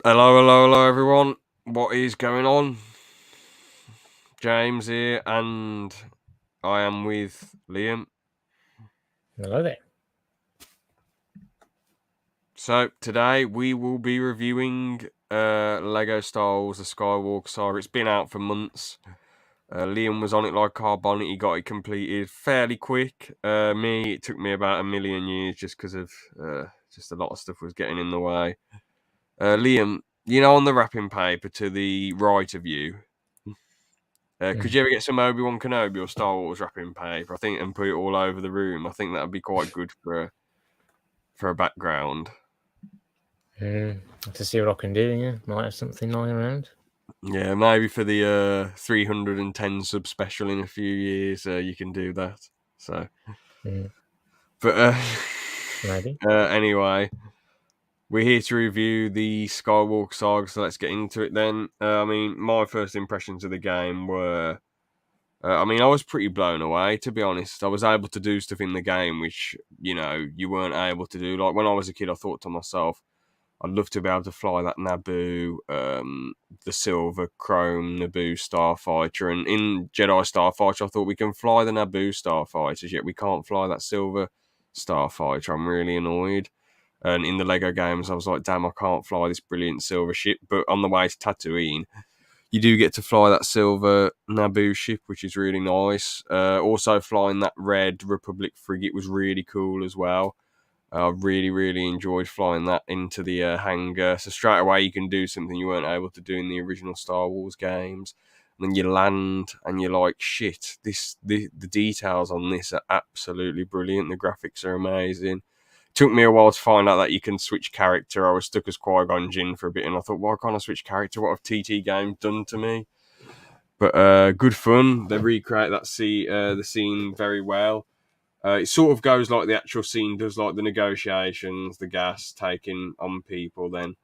Hello, everyone. What is going on? James here, and I am with Liam. Hello there. So today we will be reviewing Lego Star Wars: The Skywalker Saga. It's been out for months. Liam was on it like carbonic. He got it completed fairly quick. It took me about a million years just because of just a lot of stuff was getting in the way. Liam, on the wrapping paper to the right of you. Could you ever get some Obi-Wan Kenobi or Star Wars wrapping paper, I think, and put it all over the room? I think that would be quite good for a background. To see what I can do, yeah. Might have something lying around. Yeah, maybe for the 310 sub special in a few years, you can do that. So, but Maybe. Anyway, we're here to review the Skywalker Saga, so let's get into it then. My first impressions of the game were I was pretty blown away, to be honest. I was able to do stuff in the game which, you weren't able to do. Like, when I was a kid, I thought to myself, I'd love to be able to fly that Naboo, the silver chrome Naboo starfighter. And in Jedi Starfighter, I thought we can fly the Naboo starfighters, yet we can't fly that silver starfighter. I'm really annoyed. And in the Lego games, I was like, damn, I can't fly this brilliant silver ship. But on the way to Tatooine, you do get to fly that silver Naboo ship, which is really nice. Also, flying that red Republic frigate was really cool as well. I really, really enjoyed flying that into the hangar. So straight away, you can do something you weren't able to do in the original Star Wars games. And then you land, and you're like, shit! The details on this are absolutely brilliant. The graphics are amazing. Took me a while to find out that you can switch character. I was stuck as Qui-Gon Jinn for a bit, and I thought, why can't I switch character? What have TT Games done to me? But good fun. They recreate the scene very well. It sort of goes like the actual scene does, like the negotiations, the gas taking on people, then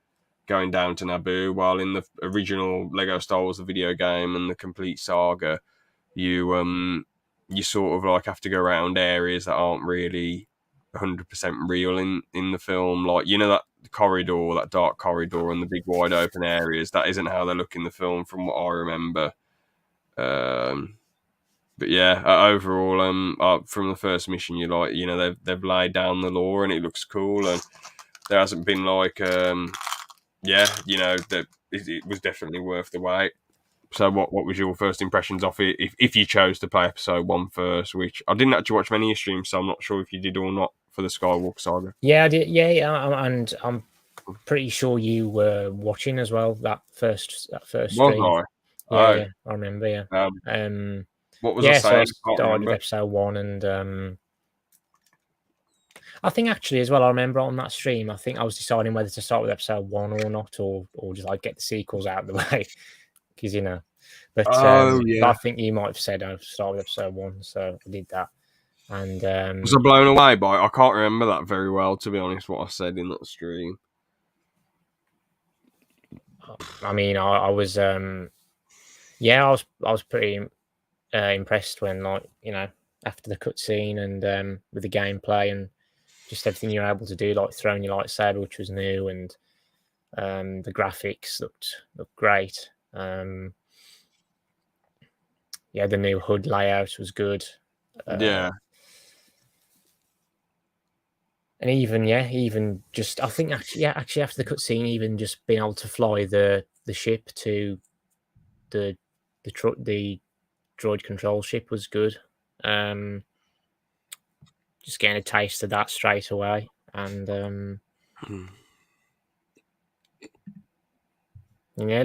going down to Naboo. While in the original Lego Star Wars, the video game, and the complete saga, you sort of like have to go around areas that aren't really 100% real in the film. Like, that corridor, that dark corridor, and the big wide open areas. That isn't how they look in the film, from what I remember. But yeah, overall, from the first mission, they've laid down the law, and it looks cool, and there hasn't been like that it was definitely worth the wait. So what was your first impressions of it, if you chose to play episode 1 first, which I didn't actually watch many streams, so I'm not sure if you did or not for the Skywalker Saga. Yeah, I did. Yeah, and I'm pretty sure you were watching as well that first stream. Was I? Yeah, I remember. Yeah. What was I saying? So I I can't started remember. with episode 1, and I think actually as well, I remember on that stream, I think I was deciding whether to start with episode 1 or not, or just like get the sequels out of the way, because But I think you might have said I'd start with episode 1, so I did that. And was I blown away by it? I can't remember that very well, to be honest, what I said in that stream. I was I was pretty impressed when, like, after the cutscene and with the gameplay and just everything you're able to do, like throwing your lightsaber, which was new, and the graphics looked great. The new HUD layout was good. Yeah. And even just, I think actually after the cutscene, even just being able to fly the ship to the droid control ship was good. Just getting a taste of that straight away, and it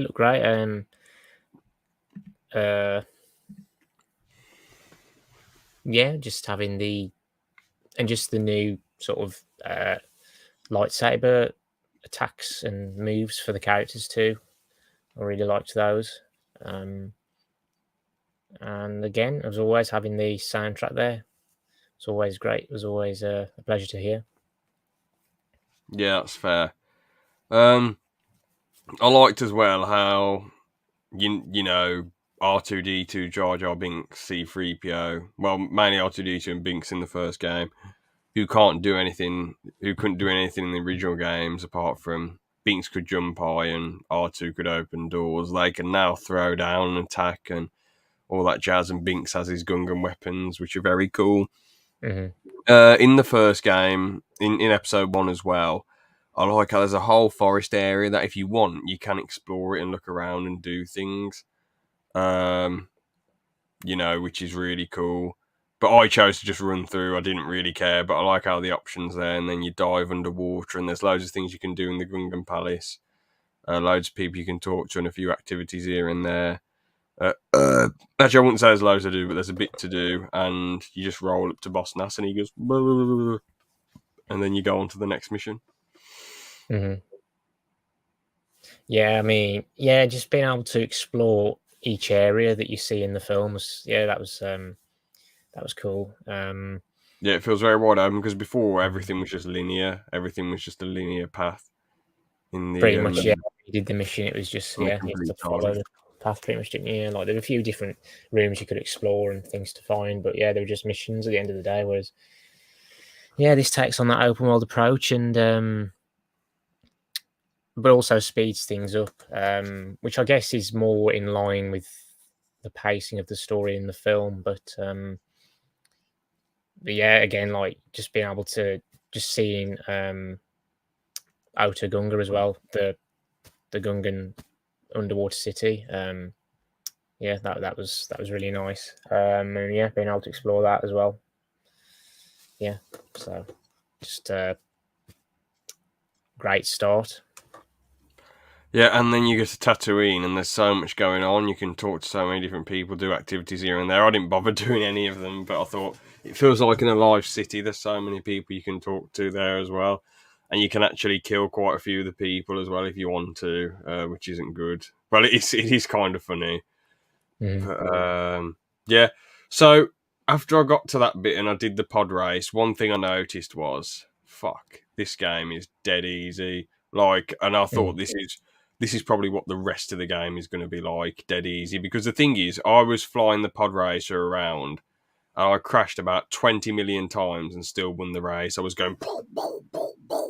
looked great. Just having the new sort of lightsaber attacks and moves for the characters too. I really liked those. And again, as always, having the soundtrack there, it's always great. It was always a pleasure to hear. Yeah, that's fair. I liked as well how R2D2, Jar Jar Binks, C3PO, well, mainly R2D2 and Binks in the first game, who couldn't do anything in the original games apart from Binks could jump high and R2 could open doors. They can now throw down and attack and all that jazz, and Binks has his Gungan weapons, which are very cool. Mm-hmm. In the first game, in episode 1 as well, I like how there's a whole forest area that if you want, you can explore it and look around and do things. Which is really cool. But I chose to just run through. I didn't really care, but I like how the options there. And then you dive underwater, and there's loads of things you can do in the Gungan Palace. Loads of people you can talk to, and a few activities here and there. Actually, I wouldn't say there's loads to do, but there's a bit to do. And you just roll up to Boss Nass, and he goes, and then you go on to the next mission. Mm-hmm. Yeah, I mean, yeah, just being able to explore each area that you see in the films. Yeah, that was cool. Yeah, it feels very wide open because before everything was just linear. Everything was just a linear path. In the pretty much, yeah. You did the mission. It was just you had to complete follow target. the path, pretty much, didn't you? Like there were a few different rooms you could explore and things to find, but yeah, they were just missions at the end of the day. Whereas, yeah, this takes on that open world approach and but also speeds things up, which I guess is more in line with the pacing of the story in the film. But yeah, again, like just being able to just seeing Outer Gunga as well, the Gungan underwater city. Yeah, that was really nice. And yeah, being able to explore that as well. Yeah, so just great start. Yeah, and then you get to Tatooine, and there's so much going on. You can talk to so many different people, do activities here and there. I didn't bother doing any of them, but I thought it feels like in a live city. There's so many people you can talk to there as well, and you can actually kill quite a few of the people as well if you want to, which isn't good. Well, it is kind of funny. Mm-hmm. But, yeah. So after I got to that bit and I did the pod race, one thing I noticed was, fuck, this game is dead easy. And I thought this is probably what the rest of the game is going to be like, dead easy. Because the thing is, I was flying the pod racer around and I crashed about 20 million times and still won the race. I was going,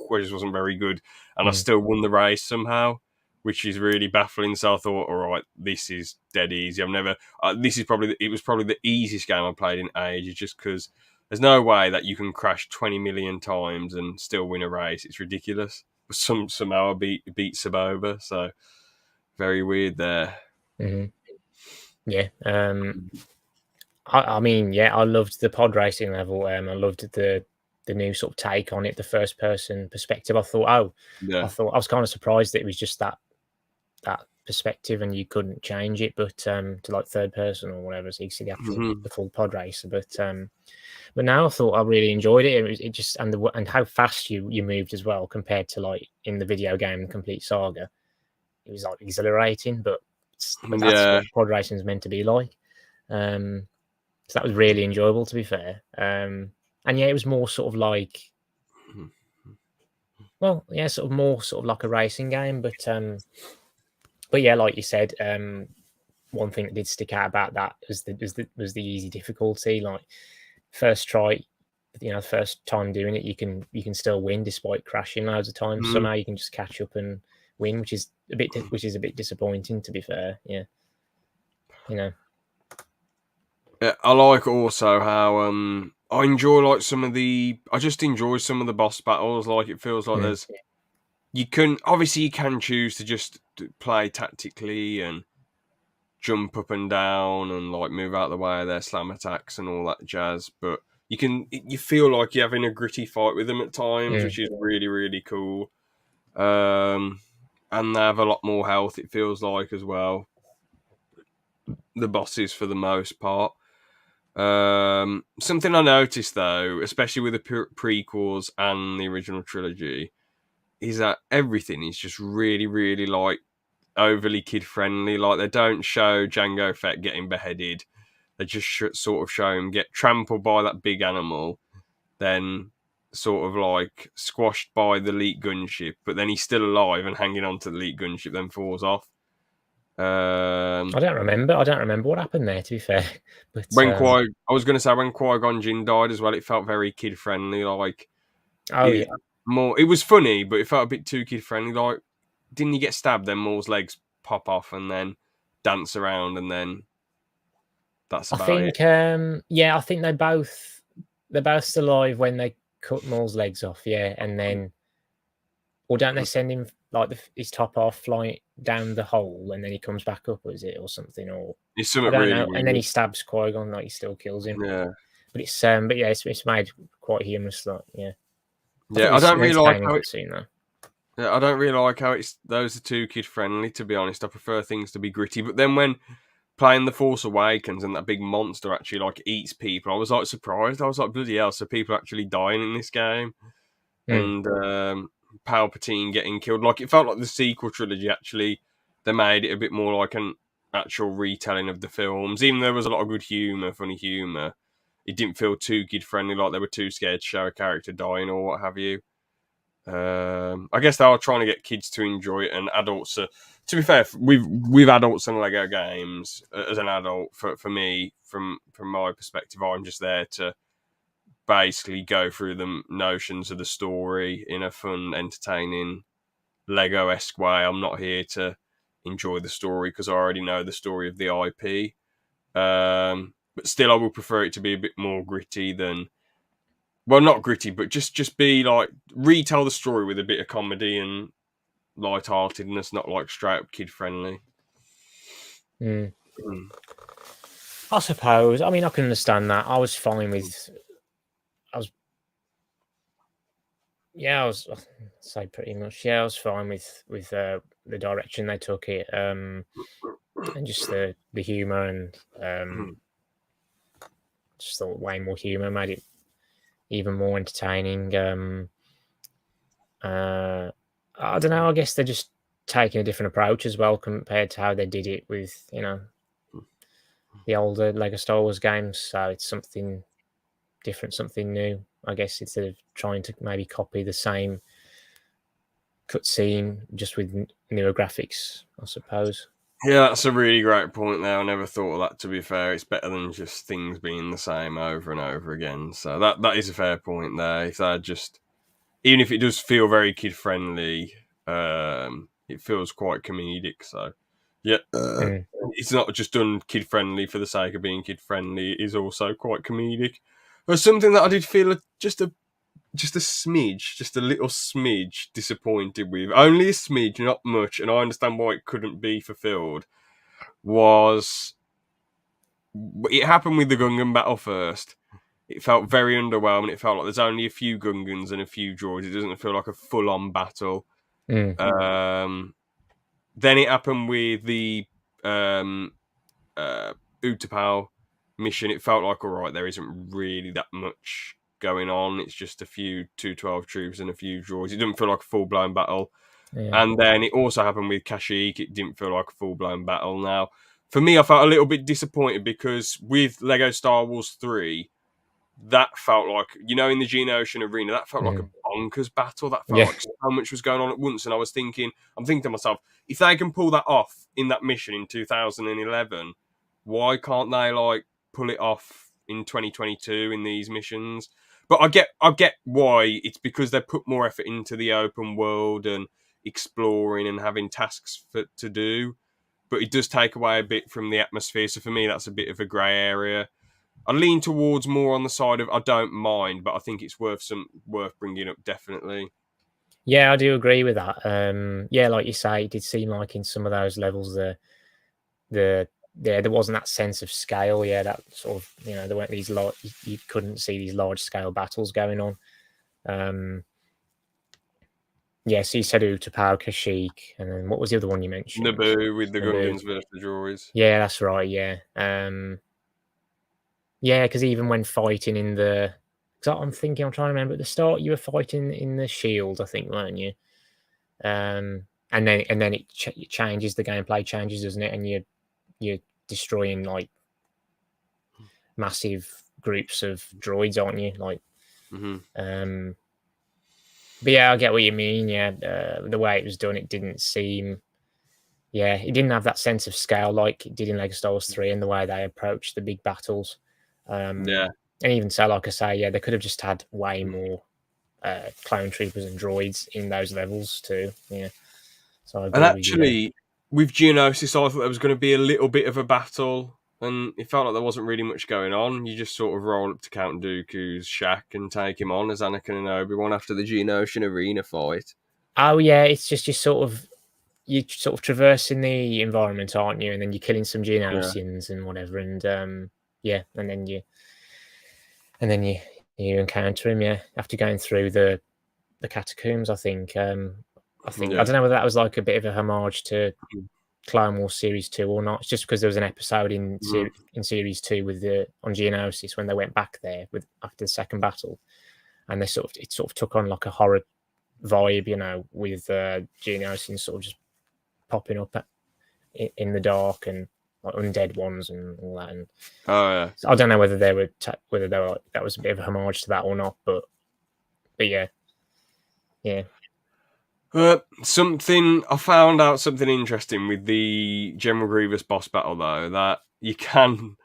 which wasn't very good, and I still won the race somehow, which is really baffling. So I thought, all right, this is dead easy. I've never. It was probably the easiest game I played in ages, just because there's no way that you can crash 20 million times and still win a race. It's ridiculous. Somehow I beat Saboba, so very weird there. Mm-hmm. Yeah. I mean, yeah, I loved the pod racing level. I loved the new sort of take on it, the first person perspective. I thought I was kind of surprised that it was just that perspective and you couldn't change it, but to like third person or whatever, so you see the actual the full pod racer. But now I thought I really enjoyed it. It just and how fast you moved as well compared to like in the video game Complete Saga. It was like exhilarating, but that's what pod racing is meant to be like. So that was really enjoyable, to be fair. And yeah, it was more sort of like, well, yeah, sort of more sort of like a racing game, but yeah, like you said, one thing that did stick out about that was the easy difficulty. Like first try, first time doing it, you can still win despite crashing loads of times. Somehow you can just catch up and win, which is a bit disappointing, to be fair. Yeah, Yeah, I like also how I enjoy like I just enjoy some of the boss battles. Like it feels like you can choose to just play tactically and jump up and down and like move out of the way of their slam attacks and all that jazz, but you feel like you're having a gritty fight with them at times, which is really, really cool. And they have a lot more health, it feels like, as well, the bosses, for the most part. Something I noticed though, especially with the prequels and the original trilogy, is that everything is just really, really like overly kid friendly. Like they don't show Jango Fett getting beheaded; they just sort of show him get trampled by that big animal, then sort of like squashed by the elite gunship, but then he's still alive and hanging on to the elite gunship, then falls off. I don't remember what happened there, to be fair. But I was going to say when Qui-Gon Jinn died as well, it felt very kid friendly. Like, yeah, it was funny, but it felt a bit too kid friendly. Like didn't he get stabbed? Then Maul's legs pop off and then dance around, and then that's I about it. think, I think they're both still alive when they cut Maul's legs off. Yeah, and then, or don't they send him like his top off, flying down the hole, and then he comes back up, or is it, or something, or It's I something don't really know. And then he weird. stabs Qui-Gon, like he still kills him. Yeah, But it's made quite humorous. Like, yeah, I thought it yeah. I was don't an really like entertaining how cutscene though. yeah, I don't really like how it's those are too kid friendly. To be honest, I prefer things to be gritty. But then when playing the Force Awakens and that big monster actually like eats people, I was like surprised. I was like, bloody hell! So people are actually dying in this game, Mm, and Palpatine getting killed. Like it felt like the sequel trilogy actually they made it a bit more like an actual retelling of the films. Even though there was a lot of good humor, funny humor, it didn't feel too kid friendly. Like they were too scared to show a character dying or what have you. I guess they are trying to get kids to enjoy it, and adults. To be fair, with adults and Lego games, as an adult, for me, from my perspective, I'm just there to basically go through the notions of the story in a fun, entertaining, Lego-esque way. I'm not here to enjoy the story because I already know the story of the IP. But still, I would prefer it to be a bit more gritty than well, not gritty, but just be like retell the story with a bit of comedy and light-heartedness, not like straight up kid friendly. mm. Mm. I suppose. I mean, I can understand that. I was fine with. I was. Yeah, I was. I'd say pretty much. Yeah, I was fine with the direction they took it. And just the humor and just thought way more humor made it even more entertaining. I don't know. I guess they're just taking a different approach as well compared to how they did it with the older Lego Star Wars games. So it's something different, something new. I guess instead of trying to maybe copy the same cutscene just with newer graphics, I suppose. Yeah, that's a really great point there. I never thought of that, to be fair. It's better than just things being the same over and over again. So that is a fair point there. If they just even if it does feel very kid friendly, it feels quite comedic. So yeah, Mm, it's not just done kid friendly for the sake of being kid friendly. It is also quite comedic. But something that I did feel just a smidge, just a little smidge disappointed with, only a smidge, not much, and I understand why it couldn't be fulfilled. Was it happened with the Gungan battle first? It felt very underwhelming. It felt like there's only a few Gungans and a few droids. It doesn't feel like a full-on battle. mm, Then it happened with the um, Utapau mission. It felt like all right. There isn't really that much going on. It's just a few 212 troops and a few droids. It doesn't feel like a full-blown battle. yeah. And then it also happened with Kashyyyk. It didn't feel like a full-blown battle. Now, for me, I felt a little bit disappointed because with Lego Star Wars 3, that felt like, in the Geonosian arena, that felt like Mm, a bonkers battle. That felt yeah. like so much was going on at once. And I'm thinking to myself, if they can pull that off in that mission in 2011, why can't they like pull it off in 2022 in these missions? But I get why. It's because they put more effort into the open world and exploring and having tasks to do. But it does take away a bit from the atmosphere. So for me, that's a bit of a grey area. I lean towards more on the side of I don't mind, but I think it's worth bringing up definitely. Yeah, I do agree with that. Yeah, like you say, it did seem like in some of those levels, the there wasn't that sense of scale. Yeah, that sort of there weren't these large. You couldn't see these large scale battles going on. Yeah, so you said Utapau, Kashyyyk, and then what was the other one you mentioned? Naboo with the Naboo. Gungans versus the droids. Yeah, that's right. Yeah, yeah, because even when fighting in the, because I'm trying to remember at the start, you were fighting in the shield, I think, weren't you? And then it changes, the gameplay changes, doesn't it? And you're destroying like massive groups of droids, aren't you? Like, Mm-hmm. but yeah, I get what you mean. Yeah, the way it was done, it didn't seem. Yeah, it didn't have that sense of scale like it did in Lego Star Wars 3 and the way they approached the big battles. Yeah. And even so, like I say, yeah, they could have just had way more clone troopers and droids in those levels too. Yeah. So I And agree with you there. actually, with Geonosis, I thought there was going to be a little bit of a battle, and it felt like there wasn't really much going on. You just sort of roll up to Count Dooku's shack and take him on as Anakin and Obi-Wan after the Geonosian arena fight. Oh yeah, it's just you're sort of traversing the environment, aren't you? And then you're killing some Yeah. Geonosians and whatever, and yeah, and then you encounter him, yeah, after going through the catacombs. I Yeah. don't know whether that was like a bit of a homage to Clone Wars Series 2 or not. It's just because there was an episode Mhm. in Series 2 with the on Geonosis when they went back there with after the second battle, and it sort of took on like a horror vibe, with Geonosians sort of just popping up in the dark and like undead ones and all that. And Oh, yeah. so I don't know whether that was a bit of a homage to that or not, but yeah, yeah. Something I found out something interesting with the General Grievous boss battle though, that you can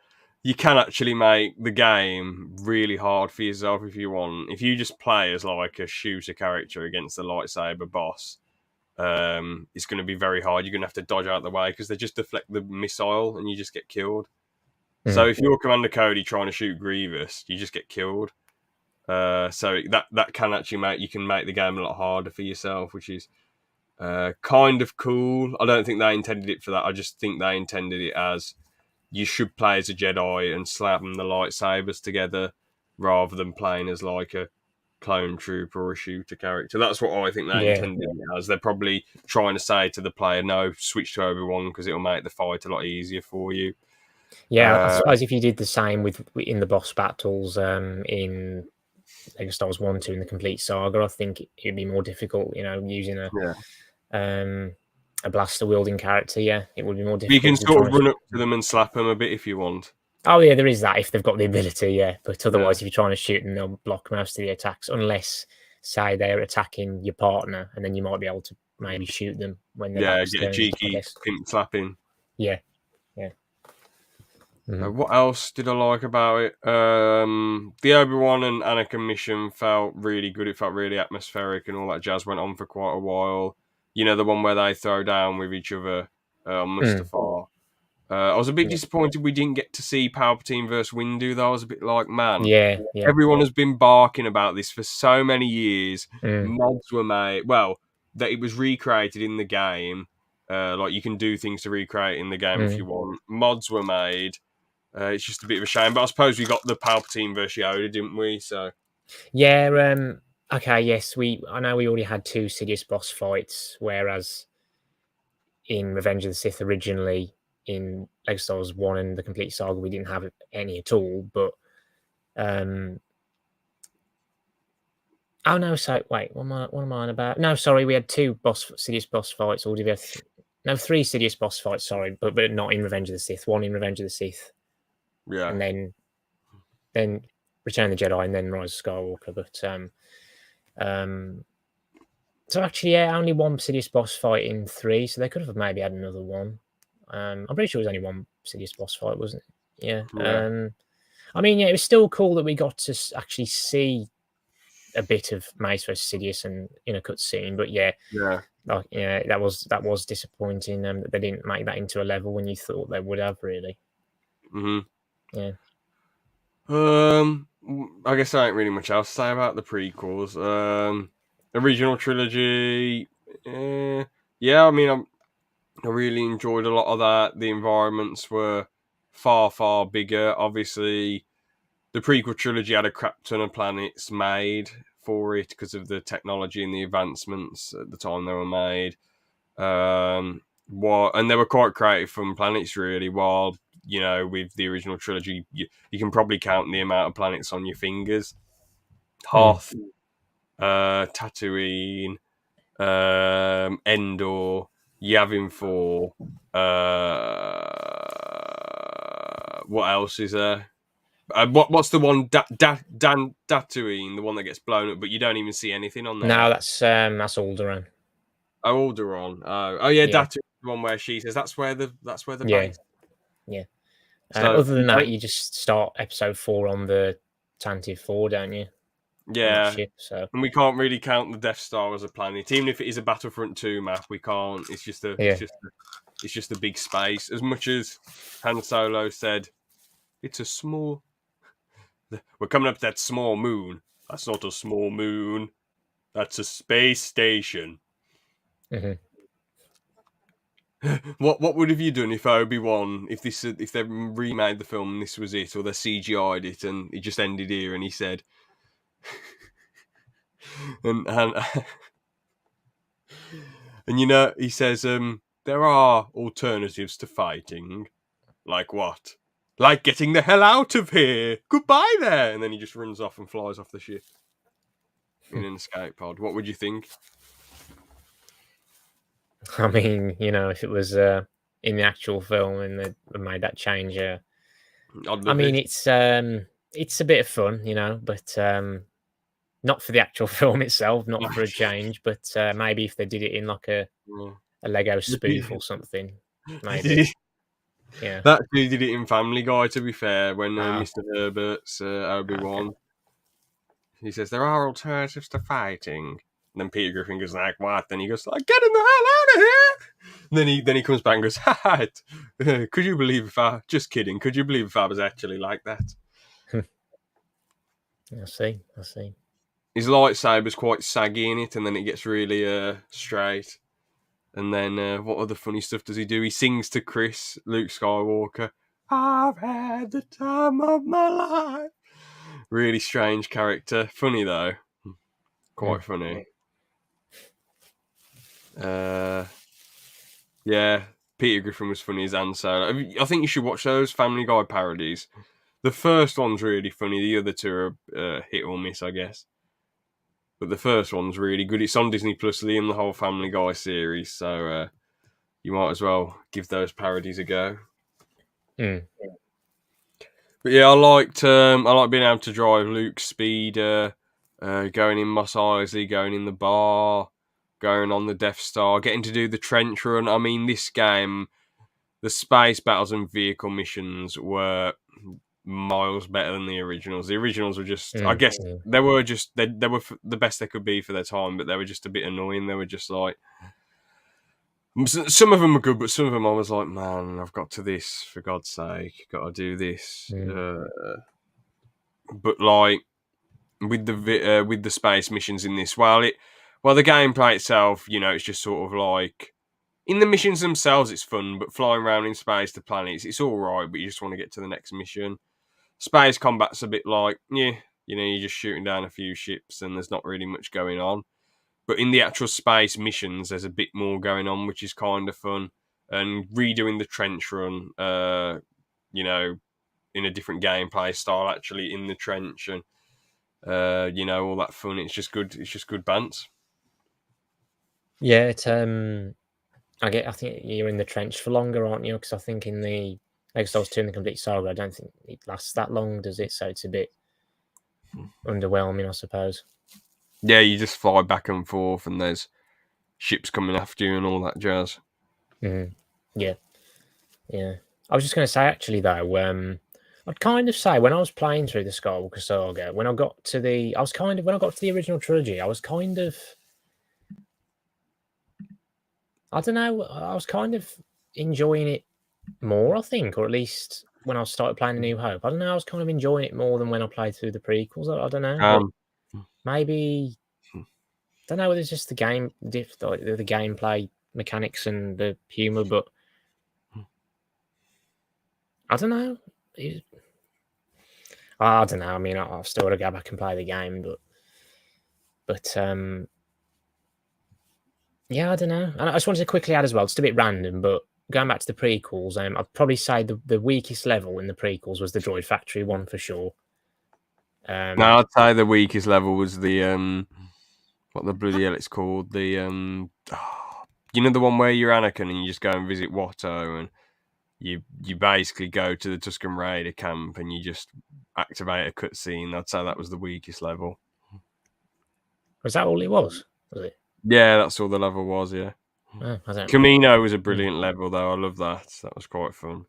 actually make the game really hard for yourself if you want. If you just play as like a shooter character against the lightsaber boss, it's going to be very hard. You're going to have to dodge out the way because they just deflect the missile and you just get killed. So Mm. if you're Commander Cody trying to shoot Grievous, you just get killed. So that can actually make the game a lot harder for yourself, which is kind of cool. I don't think they intended it for that. I just think they intended it as you should play as a Jedi and slam the lightsabers together rather than playing as like a clone trooper or a shooter character. That's what I think they Yeah, intended it as. They're probably trying to say to the player, no, switch to Obi-Wan because it'll make the fight a lot easier for you. yeah. I Uh, suppose if you did the same in the boss battles in Lego Star Wars 1, 2, and the Complete Saga, I think it'd be more difficult. Using yeah. um, a blaster wielding character. Yeah, it would be more You difficult can if you're sort trying of to. run up to them and slap them a bit if you want. Oh yeah, there is that if they've got the ability. Yeah, but Yeah. otherwise, if you're trying to shoot them, they'll block most of the attacks, unless say they're attacking your partner, and then you might be able to maybe shoot them when their Yeah, back's get a turned. I cheeky guess. pimp slapping. Yeah, yeah. Mhm. What else did I like about it? The Obi-Wan and Anakin mission felt really good. It felt really atmospheric and all that jazz went on for quite a while. You know, the one where they throw down with each other on Mm. Mustafar. I was a bit Yeah, disappointed we didn't get to see Palpatine versus Windu, though. I was a bit like, man, yeah, yeah. everyone has been barking about this for so many years. Mm. Mods were made. Well, that it was recreated in the game. Like, you can do things to recreate in the game if you Mm. want. Mods were made. It's just a bit of a shame, but I suppose we got the Palpatine versus Yoda, didn't we? So Yeah. Okay. Yes. I know we already had two Sidious boss fights, whereas in Revenge of the Sith originally in Lego Star Wars 1 and the Complete Saga we didn't have any at all. But um, oh no, so wait, what am I on about? No, sorry, we had two Sidious boss fights, or did we have no, three Sidious boss fights? Sorry, but not in Revenge of the Sith. One in Revenge of the Sith, yeah, and then Return of the Jedi, and then Rise of Skywalker. But um, so actually, yeah, only one Sidious boss fight in 3, so they could have maybe had another one. I'm pretty sure it was only one Sidious boss fight, wasn't it? Yeah. yeah, I mean, yeah, it was still cool that we got to actually see a bit of Mace versus Sidious and in a cutscene, but yeah, yeah. like yeah, that was disappointing that they didn't make that into a level when you thought they would have. Really, hmm yeah. I guess there ain't really much else to say about the prequels. Original trilogy, yeah. I mean, I really enjoyed a lot of that. The environments were far, far bigger. Obviously, the prequel trilogy had a crap ton of planets made for it because of the technology and the advancements at the time they were made. And they were quite creative from planets, really. While with the original trilogy, you can probably count the amount of planets on your fingers. Mm. Hoth, Tatooine, Endor, Yavin 4. What else is there? What's the one? Tatooine, the one that gets blown up, but you don't even see anything on No, there. that's Alderaan. Oh, Alderaan. Oh, yeah, Yeah, Tatooine, the one where she says that's where the yeah, base. yeah. So Other than that, you just start episode 4 on the Tantive 4, don't you? on that Yeah, ship. So and we can't really count the Death Star as a planet, even if it is a Battlefront 2 map. We can't. It's just yeah. it's just a big space. As much as Han Solo said, it's a small. We're coming up to that small moon. That's not a small moon. That's a space station. Mm-hmm. What would have you done if Obi-Wan, if they remade the film and this was it, or they CGI'd it and it just ended here and he said, and and you know he says, there are alternatives to fighting, like what? Like getting the hell out of here. Goodbye there, and then he just runs off and flies off the ship in an escape pod. What would you think? I mean, if it was in the actual film and they made that change, I'd I love mean, it. it's a bit of fun, but not for the actual film itself, not for a change, but maybe if they did it in like a Lego spoof or something, maybe. Yeah. That dude did it in Family Guy, to be fair, when Ah. Mr. Herbert's Obi-Wan. Okay. He says, there are alternatives to fighting. And then Peter Griffin goes like, what? Then he goes like, get him the hell out of here! And then he comes back and goes, ha, could you believe if I... Just kidding. Could you believe if I was actually like that? I see. His lightsaber's quite saggy in it, and then it gets really straight. And then what other funny stuff does he do? He sings to Chris, Luke Skywalker. I've had the time of my life. Really strange character. Funny though. Quite funny. Yeah, Peter Griffin was funny as Han Solo. I think you should watch those Family Guy parodies. The first one's really funny. The other two are hit or miss, I guess. But the first one's really good. It's on Disney Plus, Liam, the whole Family Guy series. So you might as well give those parodies a go. Mm. But yeah, I like being able to drive Luke's speeder, going in Mos Eisley, going in the bar, going on the Death Star, getting to do the trench run. I mean, this game, the space battles and vehicle missions were miles better than the originals. The originals were just, I guess, they were the best they could be for their time, but they were just a bit annoying. They were just like, some of them are good, but some of them I was like, man, I've got to this, for God's sake, got to do this. But like with the space missions in this, while the gameplay itself, it's just sort of like, in the missions themselves, it's fun, but flying around in space to planets, it's all right, but you just want to get to the next mission. Space combat's a bit like, you're just shooting down a few ships and there's not really much going on. But in the actual space missions, there's a bit more going on, which is kind of fun. And redoing the trench run, in a different gameplay style, actually in the trench, and all that fun. It's just good. It's just good bants. Yeah, it's I think you're in the trench for longer, aren't you? Because I think in the Star Wars 2 and the Complete Saga, I don't think it lasts that long, does it? So it's a bit underwhelming, I suppose. Yeah, you just fly back and forth, and there's ships coming after you and all that jazz. Mm-hmm. Yeah. I was just going to say, actually, though, I'd kind of say when I was playing through the Skywalker Saga, when I got to the original trilogy, I was kind of, I don't know, I was kind of enjoying it more, I think, or at least when I started playing A New Hope. I don't know, I was kind of enjoying it more than when I played through the prequels. I don't know. Maybe, I don't know whether it's just the gameplay mechanics and the humor, but I don't know. I don't know. I mean, I've still got to go back and play the game, but yeah, I don't know. And I just wanted to quickly add as well, just a bit random, but going back to the prequels, I'd probably say the weakest level in the prequels was the Droid Factory one for sure. No, I'd say the weakest level was the what the bloody hell it's called, the the one where you're Anakin and you just go and visit Watto, and you basically go to the Tusken Raider camp and you just activate a cutscene. I'd say that was the weakest level. Was that all it was? Was it? Yeah, that's all the level was. Yeah. Oh, Camino was a brilliant level, though. I love that. That was quite fun.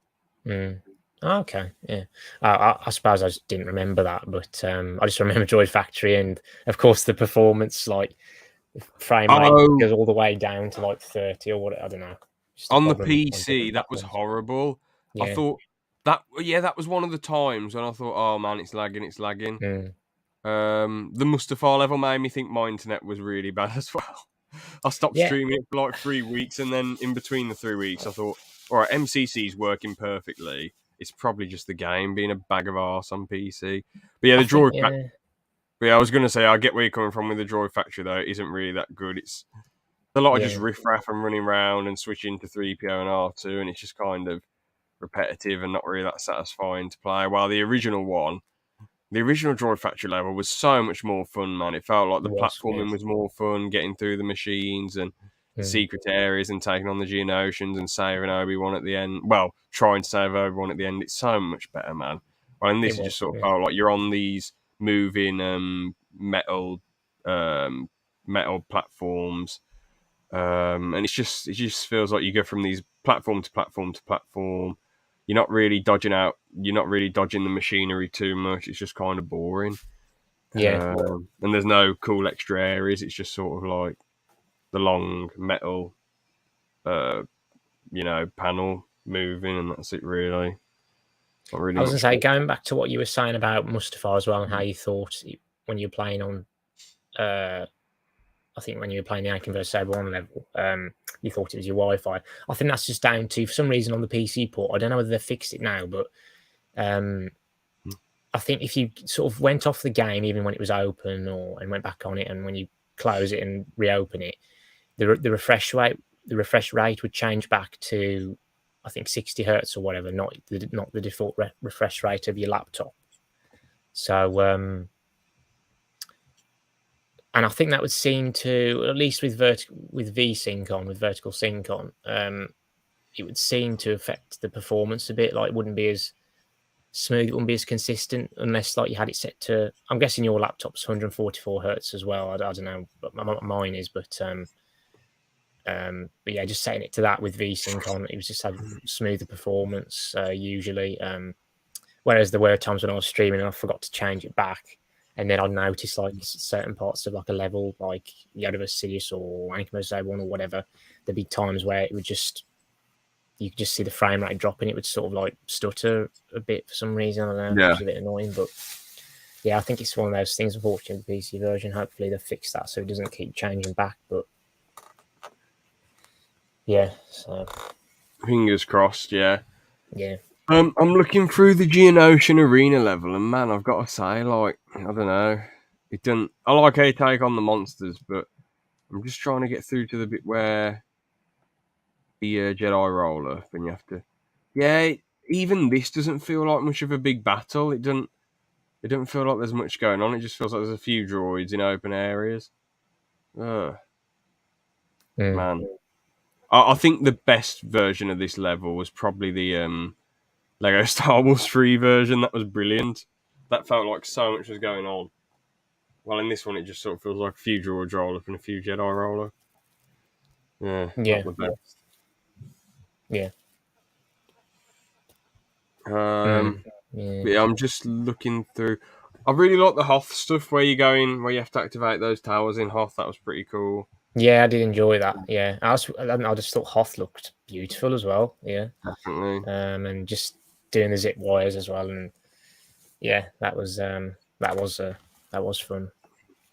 Okay, yeah. I suppose I just didn't remember that, but I just remember Droid Factory, and of course the performance, like the frame rate Oh, goes all the way down to like 30 or what. I don't know. Just a on the problem on PC, different that was platforms. horrible. I Yeah. thought that was one of the times when I thought, oh man, it's lagging, it's lagging. Mm. The Mustafar level made me think my internet was really bad as well. I stopped Yeah. streaming it for like 3 weeks, and then in between the 3 weeks, I thought, all right, MCC's working perfectly. It's probably just the game being a bag of arse on PC. But yeah, I the think, Droid. yeah. But yeah, I was going to say, I get where you're coming from with the Droid Factory, though. It isn't really that good. It's a lot of just Yeah. riffraff and running around and switching to 3PO and R2, and it's just kind of repetitive and not really that satisfying to play. While the original Droid Factory level was so much more fun, man. It felt like It the was. Yeah. platforming was more fun, getting through the machines and the Mm. secret areas and taking on the Geonosians and saving Obi-Wan at the end. Well, trying to save Obi-Wan at the end. It's so much better, man. Well, and It this is just was. sort of Yeah. felt like you're on these moving um, metal platforms, and it just feels like you go from these platform to platform to platform. You're not really dodging out. You're not really dodging the machinery too much. It's just kind of boring. Yeah. And there's no cool extra areas. It's just sort of like the long metal, uh, panel moving, and that's it really. Not really I was gonna much say, more. going back to what you were saying about Mustafar as well, and how you thought when you were playing on, I think when you were playing the Anakin vs. Obi-Wan level, you thought it was your Wi-Fi. I think that's just down to, for some reason, on the PC port. I don't know whether they've fixed it now, but um, I think if you sort of went off the game, even when it was open, and went back on it, and when you close it and reopen it, the refresh rate would change back to, I think, 60 hertz or whatever, not the default refresh rate of your laptop. So and I think that would seem to, at least with vertical sync on, it would seem to affect the performance a bit. Like, it wouldn't be as smooth, it wouldn't be as consistent unless like you had it set to. I'm guessing your laptop's 144 hertz as well. I don't know, but mine is, but yeah, just setting it to that with VSync on, it was just had smoother performance usually. Whereas there were times when I was streaming and I forgot to change it back, and then I'd notice like certain parts of like a level, like Yoda vs. Sidious or Anakin vs. Obi-Wan or whatever, there'd be times where it would just, you could just see the frame rate dropping. It would sort of like stutter a bit for some reason. I don't know, Yeah, which is a bit annoying, but yeah, I think it's one of those things. Unfortunately, the PC version. Hopefully, they fix that so it doesn't keep changing back. But yeah, so fingers crossed. Yeah. yeah. I'm looking through the Geonosian arena level, and man, I've got to say, like, I don't know, it doesn't. I like how you take on the monsters, but I'm just trying to get through to the bit where the Jedi roll up, and you have to. Yeah, even this doesn't feel like much of a big battle. It doesn't. It doesn't feel like there's much going on. It just feels like there's a few droids in open areas. Ugh, Mm. man, I think the best version of this level was probably the Lego Star Wars 3 version. That was brilliant. That felt like so much was going on. Well, in this one, it just sort of feels like a few droids roll up and a few Jedi roll up. Yeah, not Yeah, the best. yeah. Um, Yeah. but yeah, I'm just looking through. I really like the Hoth stuff where you're going, where you have to activate those towers in Hoth. That was pretty cool. Yeah, I did enjoy that. Yeah, I just thought Hoth looked beautiful as well. Yeah, Definitely. and just doing the zip wires as well, and yeah, that was fun.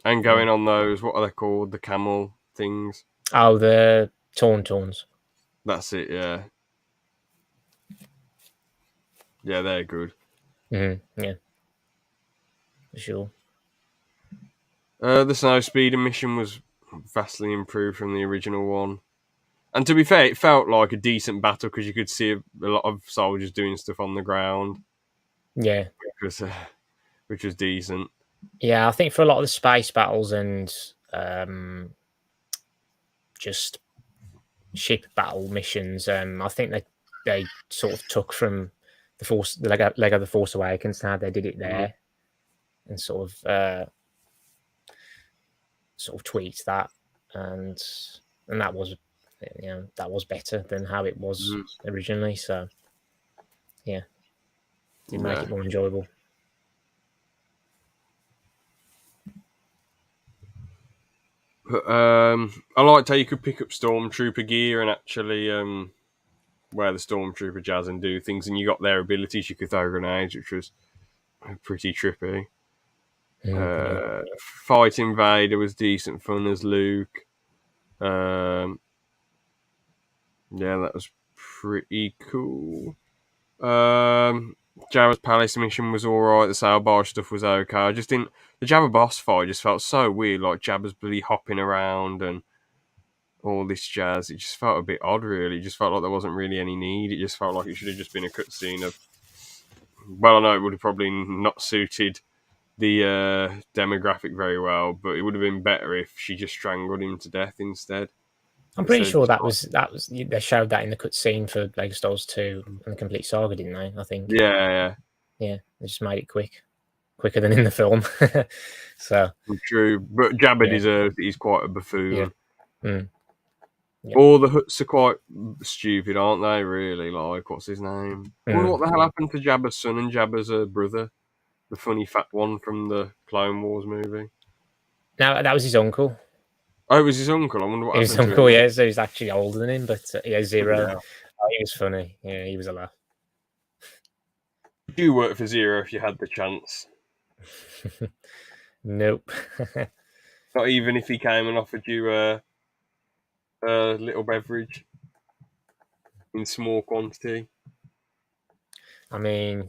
And Yeah. going on those, what are they called? The camel things. Oh, the Tauntauns. That's it. Yeah, yeah, they're good. Yeah, for sure. The snow speeder mission was vastly improved from the original one. And to be fair, it felt like a decent battle because you could see a lot of soldiers doing stuff on the ground, Yeah, which was, uh, which was decent. yeah. I think for a lot of the space battles and just ship battle missions, I think they sort of took from the Lego the Force Awakens, how they did it Mm. there, and sort of tweaked that, and that was, that was better than how it was Mm. originally. So yeah, Did make it more enjoyable. But I liked how you could pick up Stormtrooper gear and actually wear the Stormtrooper jazz and do things, and you got their abilities. You could throw grenades, which was pretty trippy. Fighting Vader was decent fun as Luke. Yeah, that was pretty cool. Jabba's Palace mission was alright. The sail barge stuff was okay. I just didn't. The Jabba boss fight just felt so weird, like Jabba's bloody hopping around and all this jazz. It just felt a bit odd, really. It just felt like there wasn't really any need. It just felt like it should have just been a cutscene of. Well, I know it would have probably not suited the demographic very well, but it would have been better if she just strangled him to death instead. I'm pretty sure that was they showed that in the cutscene for Lego Star Wars 2 and the Complete Saga, didn't they? I think. Yeah. They just made it quicker than in the film. So true, but Jabba deserves it. He's quite a buffoon. Yeah. All the Hutts are quite stupid, aren't they? Really, like what's his name? I wonder what the hell happened to Jabba's son and Jabba's brother, the funny fat one from the Clone Wars movie. No, that was his uncle. Oh, it was his uncle. I wonder what happened to him. Uncle, yeah, so he's actually older than him, but Zero. Yeah. Oh, he was funny. Yeah, he was a laugh. Would you work for Zero if you had the chance? Nope. Not even if he came and offered you a little beverage in small quantity. I mean,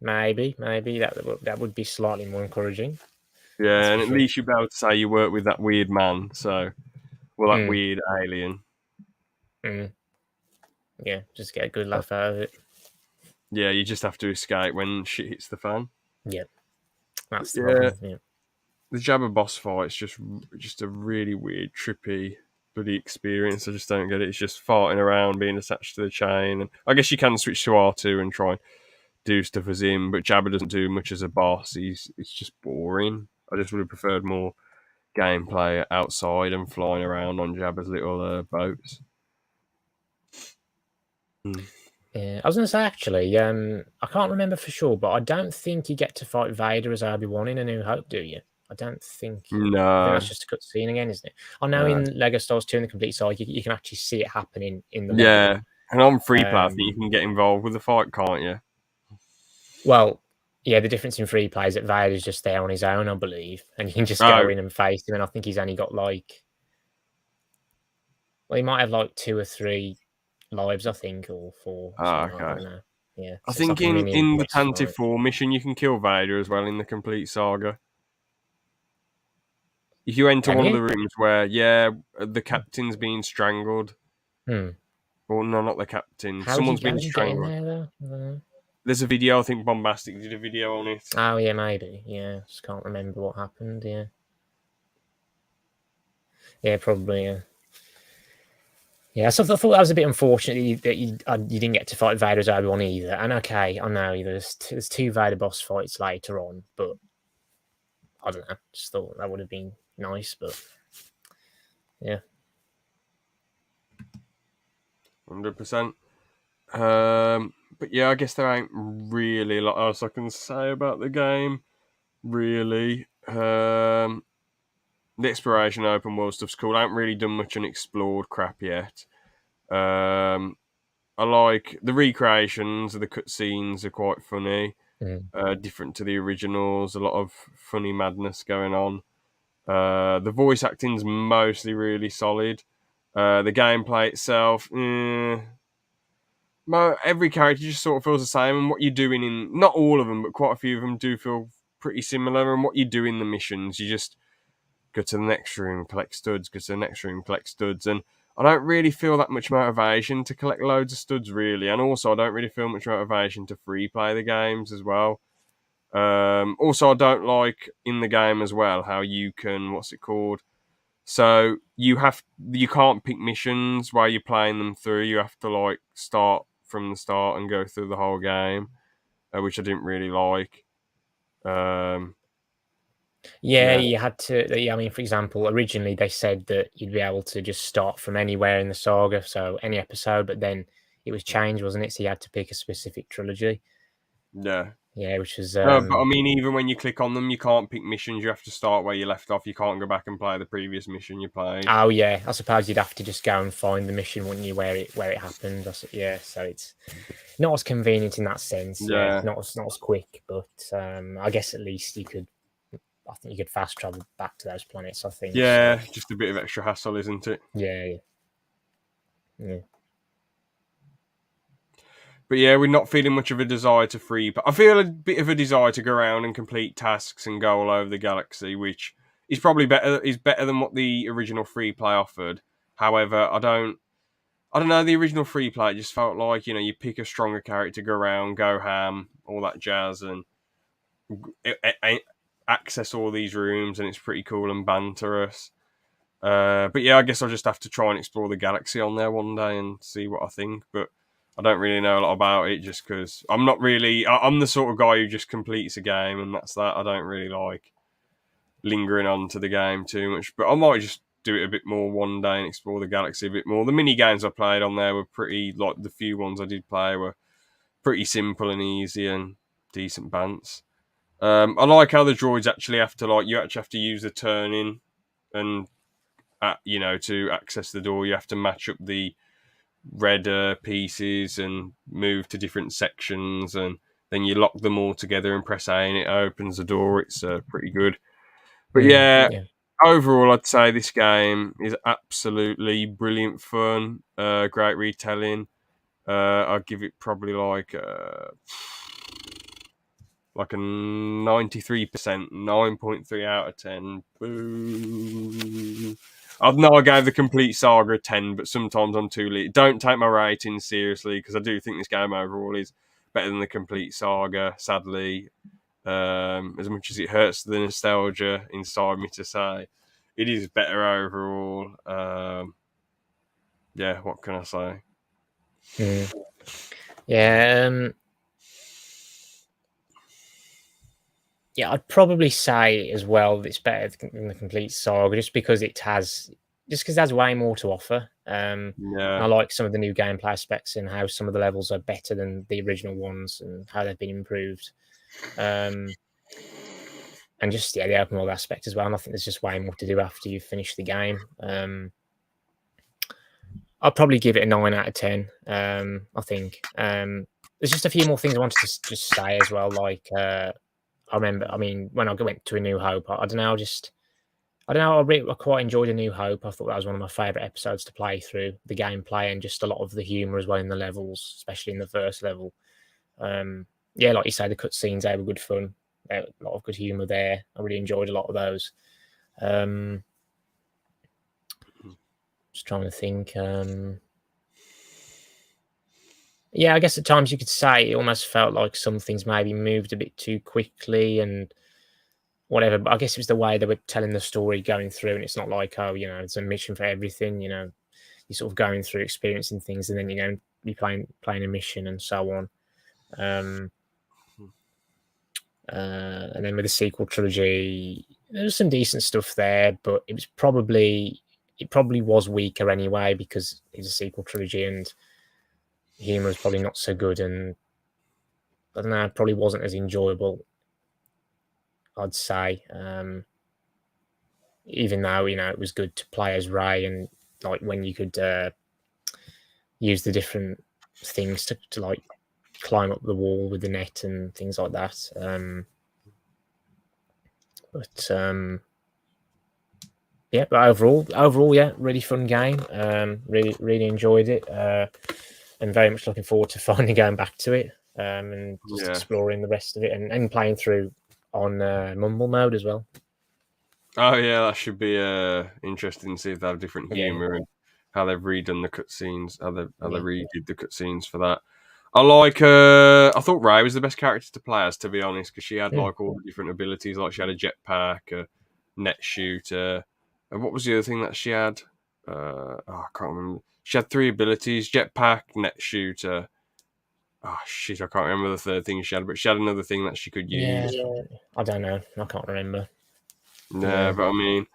maybe that would be slightly more encouraging. Yeah, and at least you'd be able to say you work with that weird man. So, that weird alien. Yeah, just get a good laugh out of it. Yeah, you just have to escape when shit hits the fan. Yeah, that's the problem. Yeah. The Jabba boss fight's just a really weird, trippy, bloody experience. I just don't get it. It's just farting around, being attached to the chain. And I guess you can switch to R2 and try and do stuff as him, but Jabba doesn't do much as a boss. It's just boring. I just would have preferred more gameplay outside and flying around on Jabba's little boats. Yeah, I was going to say actually, I can't remember for sure, but I don't think you get to fight Vader as Obi-Wan in A New Hope, do you? I don't think. No, I think that's just a cutscene again, isn't it? I know in Lego Star Wars 2 and the Complete Saga, you can actually see it happening in the level. And on free play, I think you can get involved with the fight, can't you? Well, yeah, the difference in free play is that Vader's just there on his own, I believe, and you can just go in and face him. And I think he's only got he might have 2 or 3 lives, I think, or 4. Okay. I don't know. Yeah, I think in the Tantive 4 mission, you can kill Vader as well in the Complete Saga. If you enter one of the rooms where, the captain's being strangled. Well, no, not the captain. Someone's been strangled. There's a video, I think Bombastic did a video on it. Oh, yeah, maybe. Yeah, just can't remember what happened, yeah. Yeah, probably, yeah. Yeah, so I thought that was a bit unfortunate that you didn't get to fight Vader as Obi-Wan either. And okay, I know there's 2 Vader boss fights later on, but I don't know. Just thought that would have been nice, but yeah. 100%. But yeah, I guess there ain't really a lot else I can say about the game. Really. The exploration open world stuff's cool. I haven't really done much unexplored crap yet. I like the recreations of the cutscenes are quite funny. Different to the originals. A lot of funny madness going on. The voice acting's mostly really solid. The gameplay itself, every character just sort of feels the same, and what you're doing in, not all of them, but quite a few of them do feel pretty similar, and what you do in the missions, you just go to the next room, collect studs, go to the next room, collect studs, and I don't really feel that much motivation to collect loads of studs, really, and also I don't really feel much motivation to free play the games as well. Also, I don't like in the game as well how you can, so you can't pick missions while you're playing them through. You have to start from the start and go through the whole game, which I didn't really like. You had to. I mean, for example, originally they said that you'd be able to just start from anywhere in the saga, so any episode. But then it was changed, wasn't it? So you had to pick a specific trilogy. Yeah. Yeah, which was But I mean, even when you click on them, you can't pick missions. You have to start where you left off. You can't go back and play the previous mission you played. oh yeah, I suppose you'd have to just go and find the mission, wouldn't you, where it happened? Yeah, so it's not as convenient in that sense. Yeah, Yeah. not as quick, but I guess at least you could. I think you could fast travel back to those planets. I think so. Yeah, just a bit of extra hassle, isn't it? Yeah, yeah, yeah. But yeah, we're not feeling much of a desire to free. But I feel a bit of a desire to go around and complete tasks and go all over the galaxy, which is probably better. Is better than what the original free play offered. However, I don't know. The original free play just felt like you pick a stronger character, go around, go ham, all that jazz, and access all these rooms, and it's pretty cool and banterous. But yeah, I guess I'll just have to try and explore the galaxy on there one day and see what I think. But I don't really know a lot about it just because I'm not really. I'm the sort of guy who just completes a game and that's that. I don't really like lingering on to the game too much. But I might just do it a bit more one day and explore the galaxy a bit more. The mini games I played on there were pretty, like the few ones I did play were pretty simple and easy and decent bants. I like how the droids actually have to you actually have to use the turning and to access the door you have to match up the red pieces and move to different sections and then you lock them all together and press A and it opens the door. It's pretty good. But yeah, Yeah. overall I'd say this game is absolutely brilliant fun, great retelling. I'd give it probably like a 93%, 9.3 out of 10. Boo. I know I gave the complete saga a 10, but sometimes I'm too late. Don't take my ratings seriously because I do think this game overall is better than the complete saga, sadly. As much as it hurts the nostalgia inside me to say, it is better overall. Yeah, what can I say? Yeah. Yeah, I'd probably say as well that it's better than the complete saga, just because it has way more to offer. And I Yeah. like some of the new gameplay aspects and how some of the levels are better than the original ones and how they've been improved. Um, and just the open world aspect as well. And I think there's just way more to do after you finish the game. I'll probably give it a 9 out of 10. I think there's just a few more things I wanted to just say as well. Like I remember, I mean, when I went to A New Hope, I don't know, I don't know, I quite enjoyed A New Hope. I thought that was one of my favourite episodes to play through. The gameplay and just a lot of the humour as well in the levels, especially in the first level. Yeah, like you say, the cutscenes, they were good fun. There a lot of good humour there. I really enjoyed a lot of those. Just trying to think. Yeah, I guess at times you could say it almost felt like some things maybe moved a bit too quickly and whatever. But I guess it was the way they were telling the story going through, and it's not like, oh, it's a mission for everything. You're sort of going through experiencing things, and then you're going to be playing a mission and so on. And then with the sequel trilogy, there was some decent stuff there, but it probably was weaker anyway because it's a sequel trilogy and humor is probably not so good, and I don't know, it probably wasn't as enjoyable, I'd say. Even though it was good to play as Ray, and like when you could use the different things to like climb up the wall with the net and things like that. But yeah, but overall, yeah, really fun game. Really enjoyed it, and very much looking forward to finally going back to it and just exploring the rest of it and playing through on Mumble mode as well. Oh yeah, that should be interesting to see if they have different humour and how they've redone the cutscenes, how they redid the cutscenes for that. I thought Ray was the best character to play as, to be honest, because she had like all the different abilities. Like she had a jetpack, a net shooter, and what was the other thing that she had? I can't remember. She had 3 abilities: jetpack, net shooter. Oh shit, I can't remember the third thing she had, but she had another thing that she could use. Yeah, I don't know. I can't remember. No, but I mean,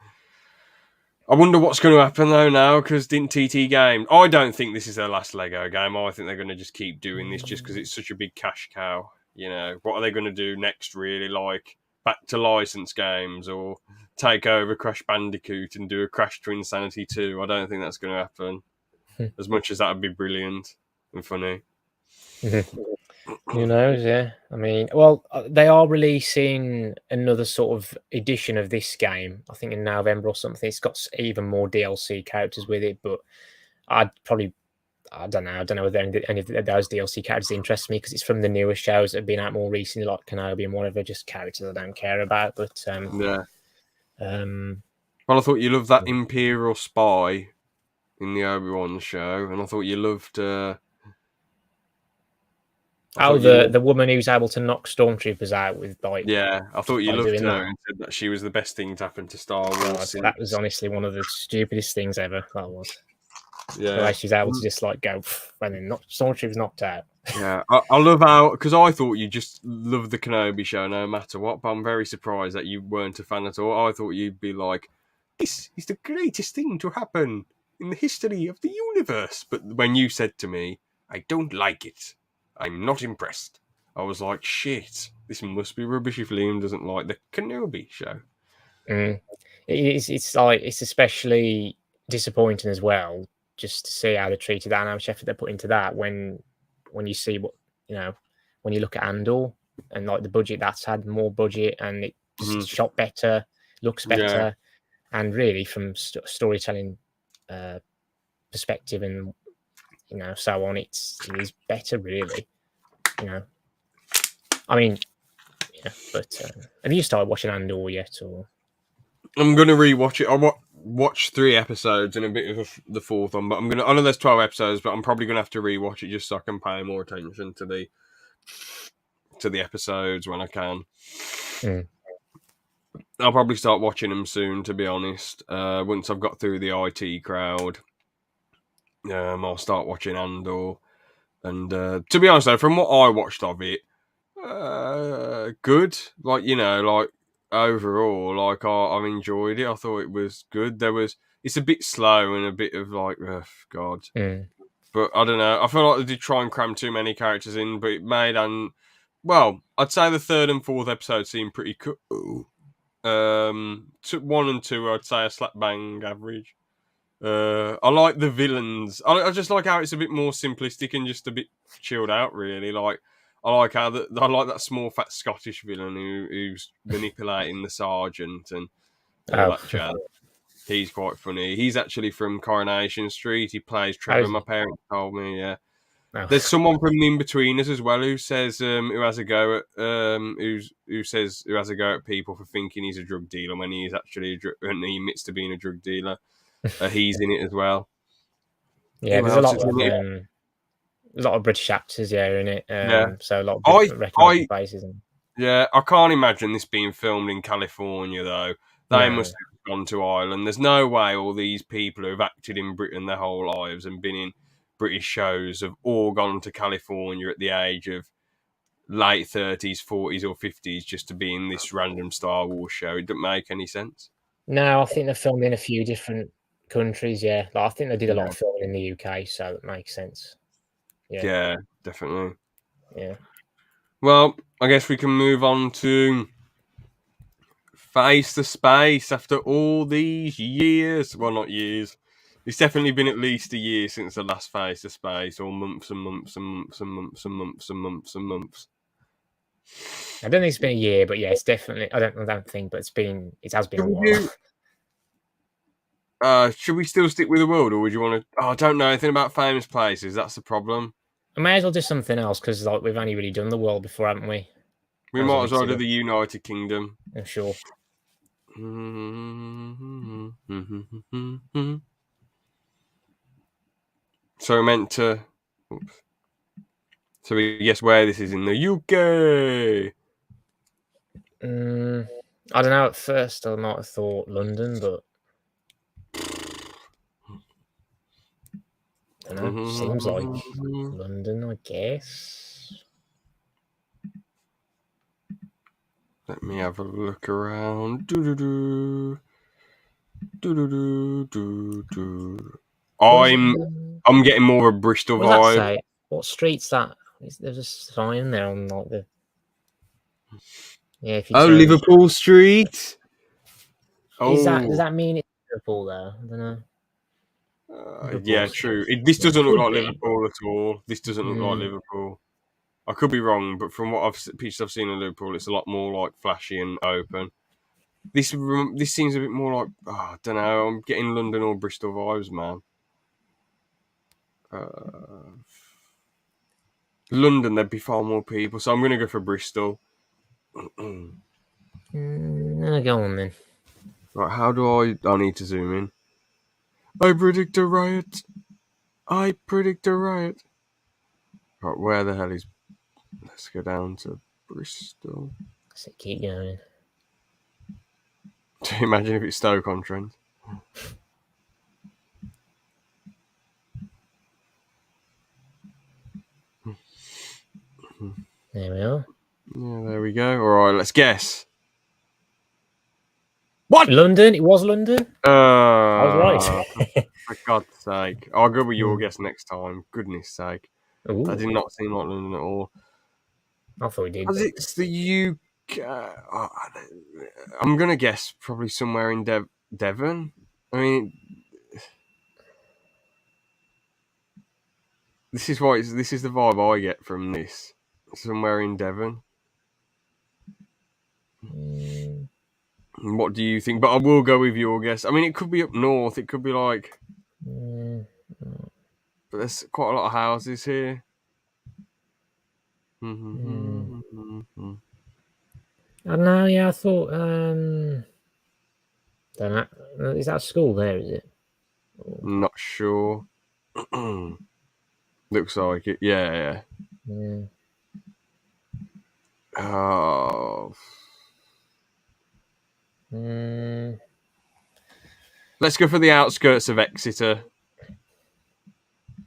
I wonder what's going to happen though now, because didn't TT Game? I don't think this is their last Lego game. I think they're going to just keep doing this just because it's such a big cash cow. You know, what are they going to do next? Really, like back to license games or take over Crash Bandicoot and do a Crash to Insanity 2? I don't think that's going to happen. As much as that would be brilliant and funny. Who knows? Yeah, I mean, well, they are releasing another sort of edition of this game. I think in November or something. It's got even more DLC characters with it, but I'd probably, I don't know. I don't know whether any of those DLC characters interest me because it's from the newer shows that have been out more recently, like Kenobi and whatever. Just characters I don't care about. But Yeah. um, Well, I thought you loved that Imperial spy in the Obi-Wan show, and I thought you loved. the woman who's able to knock stormtroopers out with like. Yeah, I thought you by loved doing her that. and said that she was the best thing to happen to Star Wars. God, Since... that was honestly one of the stupidest things ever. That was. Yeah, The way she's able to just like go and then stormtroopers knocked out. Yeah, I love how, because I thought you just loved the Kenobi show no matter what, but I'm very surprised that you weren't a fan at all. I thought you'd be like, this is the greatest thing to happen in the history of the universe. But when you said to me, I don't like it, I'm not impressed, I was like, shit, this must be rubbish if Liam doesn't like the Kenobi show. It's like, it's especially disappointing as well, just to see how they treated that and how much effort they put into that when you see what, you know, when you look at Andor and like the budget that's had, more budget, and it's shot better, looks better, and really from storytelling perspective and, you know, so on, it is better, really. You know, I mean, yeah, but have you started watching Andor yet, or? I'm gonna rewatch it. I watched 3 episodes and a bit of the 4th one, but I know there's 12 episodes, but I'm probably gonna have to rewatch it just so I can pay more attention to the episodes when I can. I'll probably start watching them soon, to be honest. Once I've got through the IT crowd, I'll start watching Andor. And to be honest, though, from what I watched of it, good. Like, you know, like overall, like I've enjoyed it. I thought it was good. It's a bit slow and a bit of like, God. But I don't know. I feel like they did try and cram too many characters in, but it made well, I'd say the 3rd and 4th episode seemed pretty cool. 1 and 2, I'd say a slap bang average. I like the villains. I just like how it's a bit more simplistic and just a bit chilled out, really. Like, I like how I like that small fat Scottish villain who's manipulating the sergeant and all that jazz. He's quite funny. He's actually from Coronation Street. He plays Trevor. My parents told me. Yeah. There's someone from The In-Betweeners as well who says who has a go at who has a go at people for thinking he's a drug dealer when he's actually when he admits to being a drug dealer. He's in it as well. Yeah, there's a lot of British actors, in it. So a lot of different recognisable faces. Yeah, I can't imagine this being filmed in California though. They must have gone to Ireland. There's no way all these people who have acted in Britain their whole lives and been in British shows have all gone to California at the age of late 30s, 40s or 50s just to be in this random Star Wars show. It doesn't make any sense. No, I think they filmed in a few different countries, Like, I think they did a lot of filming in the UK, so that makes sense. Yeah, definitely. Yeah. Well, I guess we can move on to Face to Space after all these years. Well, not years. It's definitely been at least a year since the last Face to Space, or months and months and months and months and months and months and months. I don't think it's been a year, but yeah, it's definitely. I don't think, but it has been a while. Should we still stick with the world, or would you want to? Oh, I don't know anything about famous places. That's the problem. I may as well do something else because like we've only really done the world before, haven't we? We might as well do the United Kingdom. I'm sure. So we're meant to. Oops. So we guess where this is in the UK. I don't know. At first, I might have thought London, but I don't know. Seems like London, I guess. Let me have a look around. I'm getting more of a Bristol vibe. What street's that? There's a sign there on like the Yeah, if you Oh, turn. Liverpool Street. Is that, does Oh, that mean it's Liverpool though? I don't know. Liverpool yeah, Street. true. This It doesn't look could like be. Liverpool at all. This doesn't look like Mm. Liverpool. I could be wrong, but from what pictures I've seen of Liverpool, it's a lot more like flashy and open. This seems a bit more like, I don't know. I'm getting London or Bristol vibes, man. London, there'd be far more people, so I'm going to go for Bristol. Go on then. Right, how do I need to zoom in. I predict a riot. I predict a riot. Right, where the hell is... Let's go down to Bristol. So keep going. Do you imagine if it's Stoke-on-Trent? There we are. Yeah, there we go. All right, let's guess. What? London. It was London. I was right. For God's sake. I'll go with your guess next time. Goodness sake. That Ooh, did not seem like London at all. I thought we did. As it's the UK... I'm going to guess probably somewhere in Devon. I mean... This is the vibe I get from this. Somewhere in Devon. What do you think? But I will go with your guess. I mean, it could be up north. It could be like... But there's quite a lot of houses here. I don't know. Yeah, I thought. Don't know. Is that a school there? Is it? Not sure. Looks like it. Yeah. Yeah. Oh. Let's go for the outskirts of Exeter.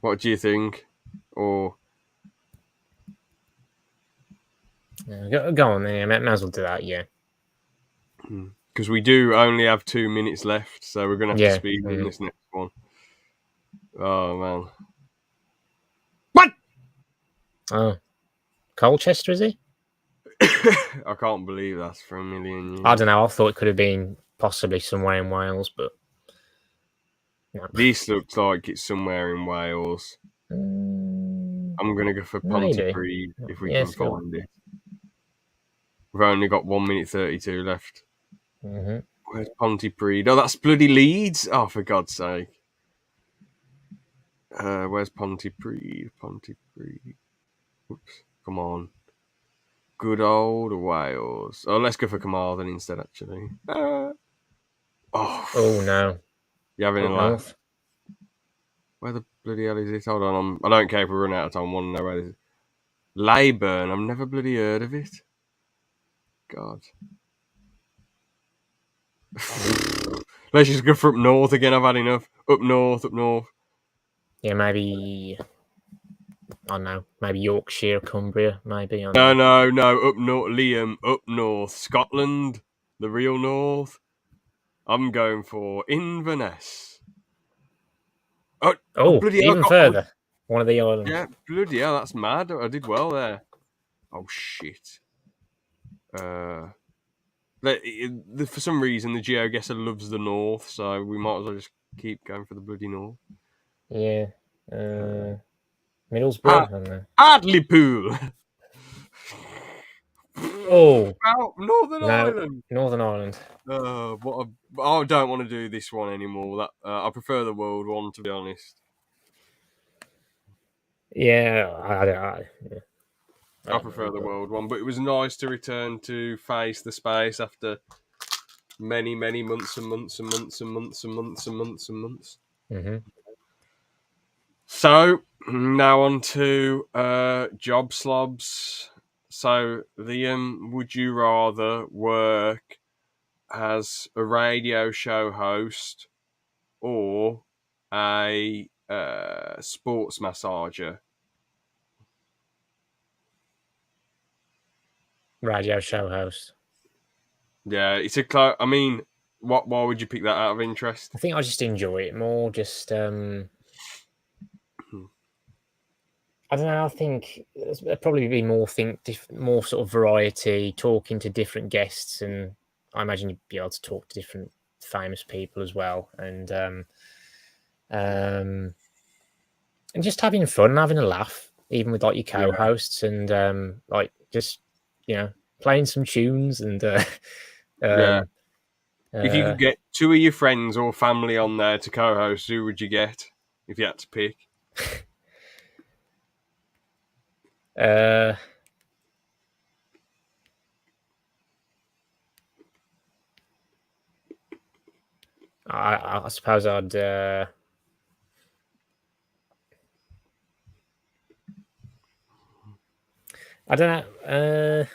What do you think? Or Go on then. Yeah, might as well do that. Yeah. because we do only have 2 minutes left, so we're gonna have to speed in this next one. Oh man. What? Oh, Colchester, is he? I can't believe that's for a million years. I don't know. I thought it could have been possibly somewhere in Wales, but no. This looks like it's somewhere in Wales. I'm gonna go for Pontypridd if we can find it. We've only got 1 minute 32 left. Where's Pontypridd? Oh, that's bloody Leeds. Oh, for God's sake. Where's Pontypridd? Pontypridd. Oops. Come on. Good old Wales. Oh, let's go for Carmarthen instead, actually. Oh no. You having a laugh? Where the bloody hell is it? Hold on. I don't care if we run out of time. I want to know where it is. Leyburn. I've never bloody heard of it. God. Let's just go for up north again. I've had enough. Up north. Yeah, maybe. I don't know. Maybe Yorkshire, Cumbria, maybe. No. Up north. Liam, up north. Scotland. The real north. I'm going for Inverness. Bloody even further. One of the islands. Yeah, bloody hell, that's mad. I did well there. Oh, shit. For some reason, the GeoGuessr loves the north, so we might as well just keep going for the bloody north. Yeah. Middlesbrough. Hartlepool. Oh. Northern Ireland. Northern Ireland. I don't want to do this one anymore. I prefer the world one, to be honest. Yeah, I prefer the world one, but it was nice to return to face the space after many, many months and months and months and months and months and months and months. So now on to job slobs. So Liam, would you rather work as a radio show host or a sports massager? Radio show host. Yeah, it's I mean, why would you pick that out of interest? I think I just enjoy it more. Just I don't know. I think there'd probably be more more sort of variety, talking to different guests, and I imagine you'd be able to talk to different famous people as well, um, and just having fun, having a laugh, even with like your Yeah, co-hosts, and like just playing some tunes and yeah. um, If you uh, could get two of your friends or family on there to co-host, who would you get if you had to pick? uh, I suppose I'd. I don't know.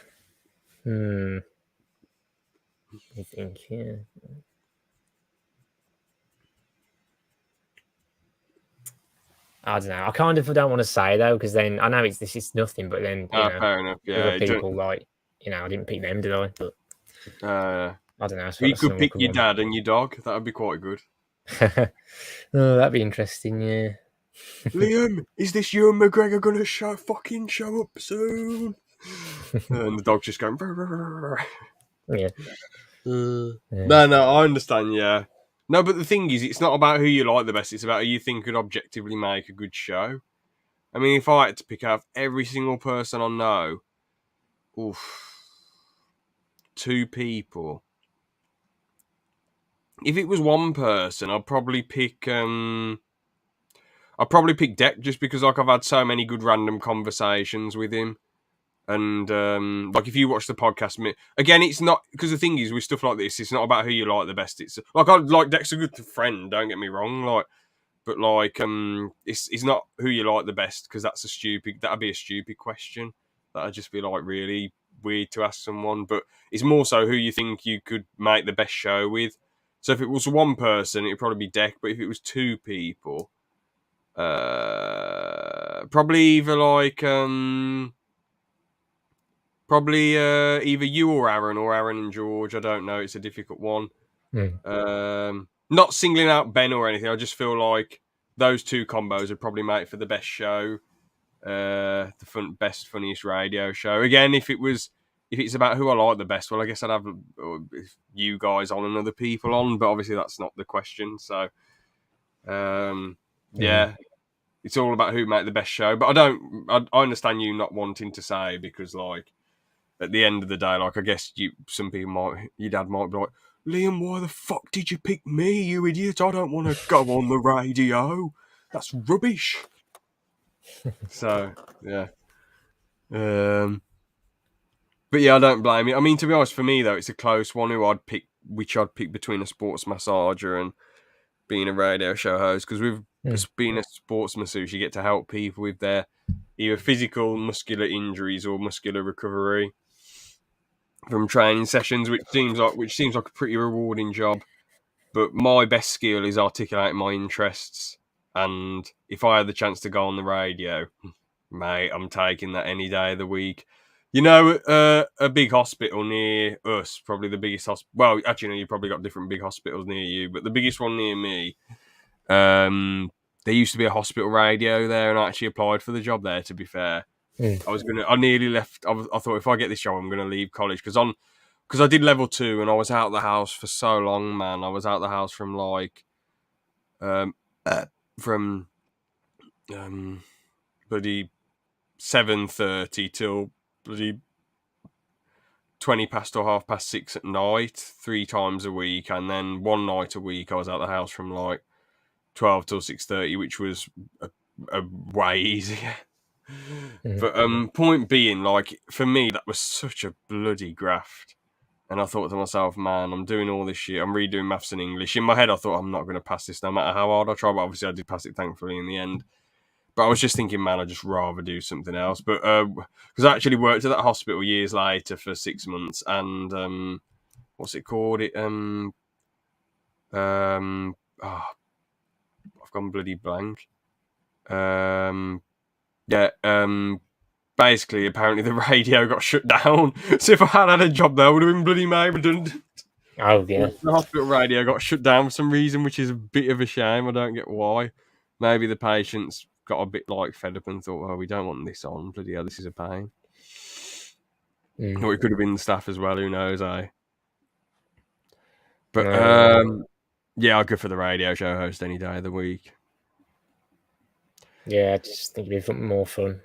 I think, yeah. I don't know. I kind of don't want to say though, because then I know this is nothing, but then Fair enough. other Yeah, people like I didn't pick them, did I? But I don't know. So you that's an could pick awkward your one. dad and your dog. That would be quite good. Oh, that'd be interesting. Yeah. Liam, is this Ewan McGregor going to show up soon? And the dog's just going. Yeah. Yeah. No, I understand. Yeah, no, but the thing is, it's not about who you like the best. It's about who you think could objectively make a good show. I mean, if I had to pick out every single person I know, oof, two people. If it was one person, I'd probably pick. I'd probably pick Deck just because like I've had so many good random conversations with him. And like if you watch the podcast, again, it's not because the thing is with stuff like this, it's not about who you like the best. It's like I like Deck's a good friend. Don't get me wrong, like, but like it's not who you like the best because that'd be a stupid question. That'd just be like really weird to ask someone. But it's more so who you think you could make the best show with. So if it was one person, it'd probably be Deck. But if it was two people, probably either like probably either you or Aaron and George. I don't know. It's a difficult one. Not singling out Ben or anything. I just feel like those two combos would probably make for the best show, best funniest radio show. Again, if it's about who I like the best, well, I guess I'd have you guys on and other people on, but obviously that's not the question. So, yeah, it's all about who make the best show. But I understand you not wanting to say because like. At the end of the day, like I guess your dad might be like, Liam, why the fuck did you pick me, you idiot? I don't want to go on the radio. That's rubbish. So yeah, but yeah, I don't blame you. I mean, to be honest, for me though, it's a close one. Which I'd pick between a sports massager and being a radio show host because with being a sports masseuse, you get to help people with their either physical muscular injuries or muscular recovery from training sessions, which seems like a pretty rewarding job. But my best skill is articulating my interests, and if I had the chance to go on the radio, mate, I'm taking that any day of the week. You know, a big hospital near us, probably the biggest hospital. Well, actually, no, you probably got different big hospitals near you, but the biggest one near me, there used to be a hospital radio there, and I actually applied for the job there. To be fair, I nearly left. I thought if I get this job, I'm gonna leave college because I did level 2 and I was out of the house for so long, man. I was out of the house from like, from bloody 7:30 till bloody 20 past or 6:30 at night, 3 times a week, and then one night a week I was out of the house from like 12 till 6:30, which was a way easier. But point being, like for me, that was such a bloody graft. And I thought to myself, man, I'm doing all this shit. I'm redoing maths and English. In my head, I thought I'm not going to pass this no matter how hard I try. But obviously, I did pass it, thankfully, in the end. But I was just thinking, man, I'd just rather do something else. But because I actually worked at that hospital years later for 6 months, and what's it called? Oh, I've gone bloody blank. Basically, apparently the radio got shut down. So if I had a job there, I would have been bloody made redundant. Oh yeah. The hospital radio got shut down for some reason, which is a bit of a shame. I don't get why. Maybe the patients got a bit like fed up and thought, "Oh, we don't want this on. Bloody hell, this is a pain." Or it could have been the staff as well. Who knows? But yeah, I'll go for the radio show host any day of the week. Yeah, I just think it'd be more fun.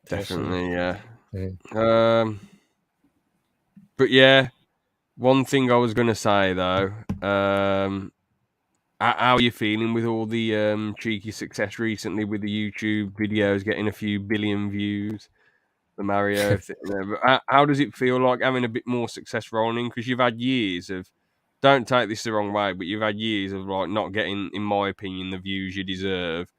Definitely, yeah. Mm. But yeah, one thing I was gonna say though, how are you feeling with all the cheeky success recently with the YouTube videos getting a few billion views? The Mario thing. How does it feel like having a bit more success rolling? Because you've had years of, don't take this the wrong way, but you've had years of like not getting, in my opinion, the views you deserve,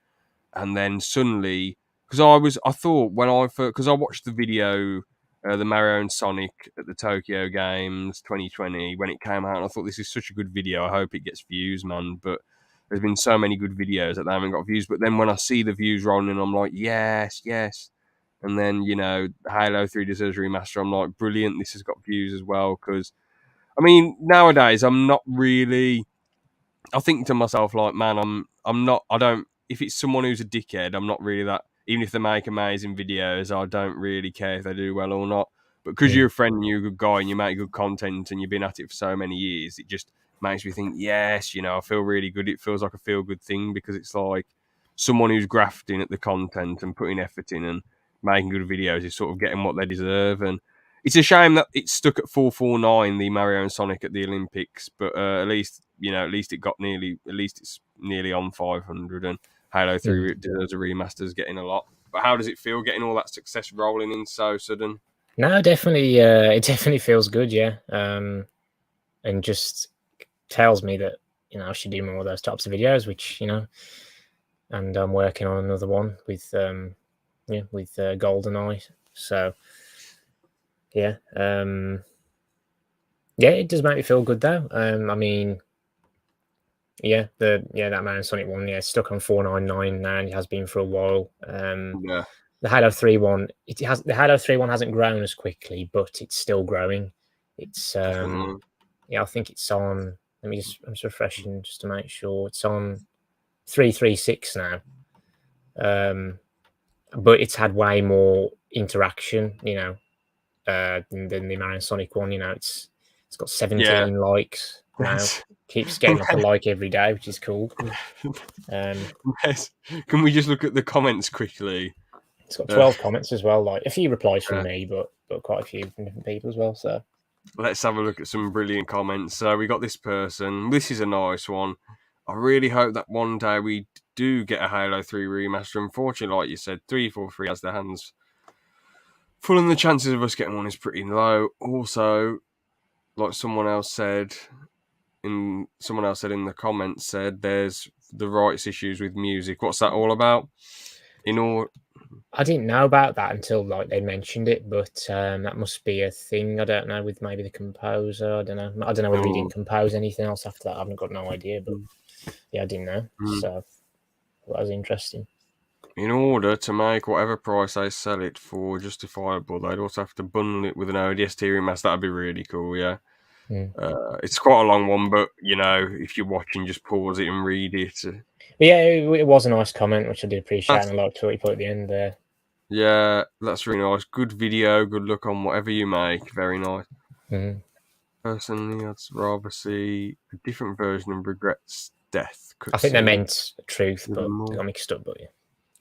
and then suddenly, because I thought when I first, because I watched the video, the Mario and Sonic at the Tokyo Games 2020 when it came out, and I thought this is such a good video. I hope it gets views, man. But there's been so many good videos that they haven't got views. But then when I see the views rolling, I'm like, yes, yes. And then, Halo 3 deserves a remaster. I'm like, brilliant. This has got views as well. Because, I mean, nowadays, I'm not really. I think to myself, like, man, I'm not. I don't. If it's someone who's a dickhead, I'm not really that. Even if they make amazing videos, I don't really care if they do well or not. But because you're a friend and you're a good guy and you make good content and you've been at it for so many years, it just makes me think, yes, I feel really good. It feels like a feel good thing because it's like someone who's grafting at the content and putting effort in and making good videos is sort of getting what they deserve. And it's a shame that it's stuck at 449, the Mario and Sonic at the Olympics, but at least it got at least it's nearly on 500, and Halo 3 deserves a remaster is getting a lot. But how does it feel getting all that success rolling in so sudden? No, definitely, it definitely feels good, yeah. And just tells me that I should do more of those types of videos, which and I'm working on another one with GoldenEye. So yeah, it does make me feel good though. I mean, that Mario Sonic one, it's stuck on 499 now, and it has been for a while. Yeah. The Halo 3 one, the Halo 3 one hasn't grown as quickly, but it's still growing. It's I think it's on. I'm just refreshing just to make sure it's on 336 now. But it's had way more interaction, than the Mario Sonic one. It's got 17 likes now. Keeps getting like a like every day, which is cool. Can we just look at the comments quickly? It's got 12 comments as well, like a few replies from me, but quite a few from different people as well. So let's have a look at some brilliant comments. So we got this person. This is a nice one. I really hope that one day we do get a Halo 3 remaster. Unfortunately, like you said, 343 has their hands full, and the chances of us getting one is pretty low. Also, like someone else said in the comments, there's the rights issues with music. What's that all about? I didn't know about that until they mentioned it, but that must be a thing. I don't know, with maybe the composer. I don't know whether he didn't compose anything else after that. I've got no idea, but yeah, I didn't know. So that was interesting. In order to make whatever price they sell it for justifiable, they'd also have to bundle it with an ODST remaster. That'd be really cool, yeah. It's quite a long one, but if you're watching, just pause it and read it. But yeah, it was a nice comment, which I did appreciate, and I liked what you put at the end there. Yeah, that's really nice. Good video, good look on whatever you make. Very nice. Personally, I'd rather see a different version of Regret's death. I think they meant Truth, but they got mixed up. But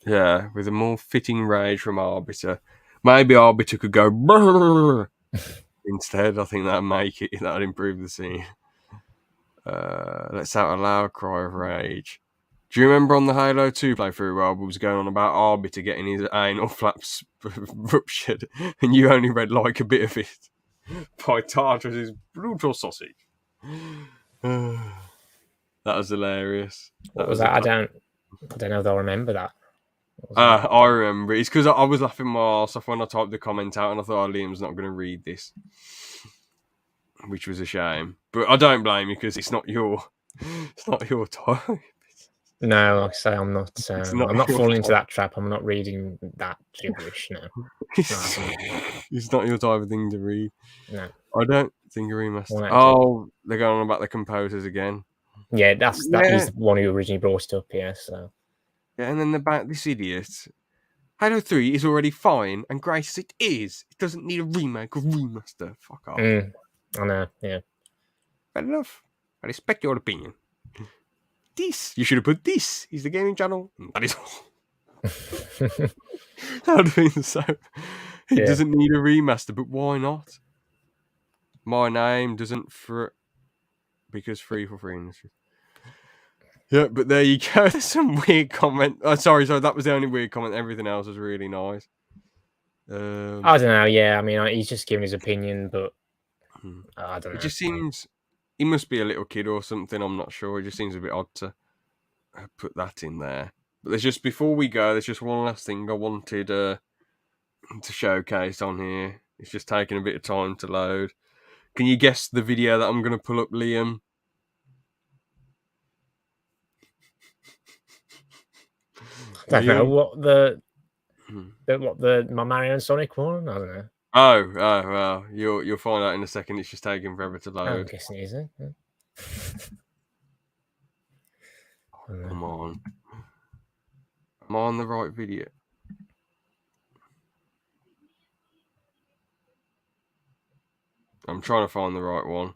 yeah, with a more fitting rage from Arbiter. Maybe Arbiter could go brrr instead. I think that'd make it. That'd improve the scene. Let's out a loud cry of rage. Do you remember on the Halo 2 playthrough where I was going on about Arbiter getting his anal flaps ruptured, and you only read like a bit of it by Tartarus's brutal sausage? That was hilarious. What was that? I don't know if I'll remember that. I remember. It's because I was laughing my arse off when I typed the comment out, and I thought, Liam's not going to read this, which was a shame. But I don't blame you because it's not your type. No, like I say, I'm not falling into that trap. I'm not reading that gibberish now. It's not your type of thing to read. No, I don't think a remaster. Oh, they're going on about the composers again. Yeah, that is the one who originally brought it up. Yeah, so Yeah, and then about this idiot. Halo 3 is already fine, and Grace says it is. It doesn't need a remake or remaster. Fuck off. I know, yeah. Fair enough. I respect your opinion. This, you should have put this, is the gaming channel. That is all. I think so. It doesn't need a remaster, but why not? My name doesn't because free for free. Yeah, but there you go. There's some weird comment. Oh, sorry, that was the only weird comment. Everything else was really nice. I don't know. Yeah, I mean, he's just giving his opinion, but I don't know. It just seems he must be a little kid or something. I'm not sure. It just seems a bit odd to put that in there. But there's just before we go, there's just one last thing I wanted to showcase on here. It's just taking a bit of time to load. Can you guess the video that I'm going to pull up, Liam? I don't know what the my Mario and Sonic one. I don't know. Oh, well, you'll find out in a second. It's just taking forever to load. I'm guessing it isn't. Come on. Am I on the right video? I'm trying to find the right one.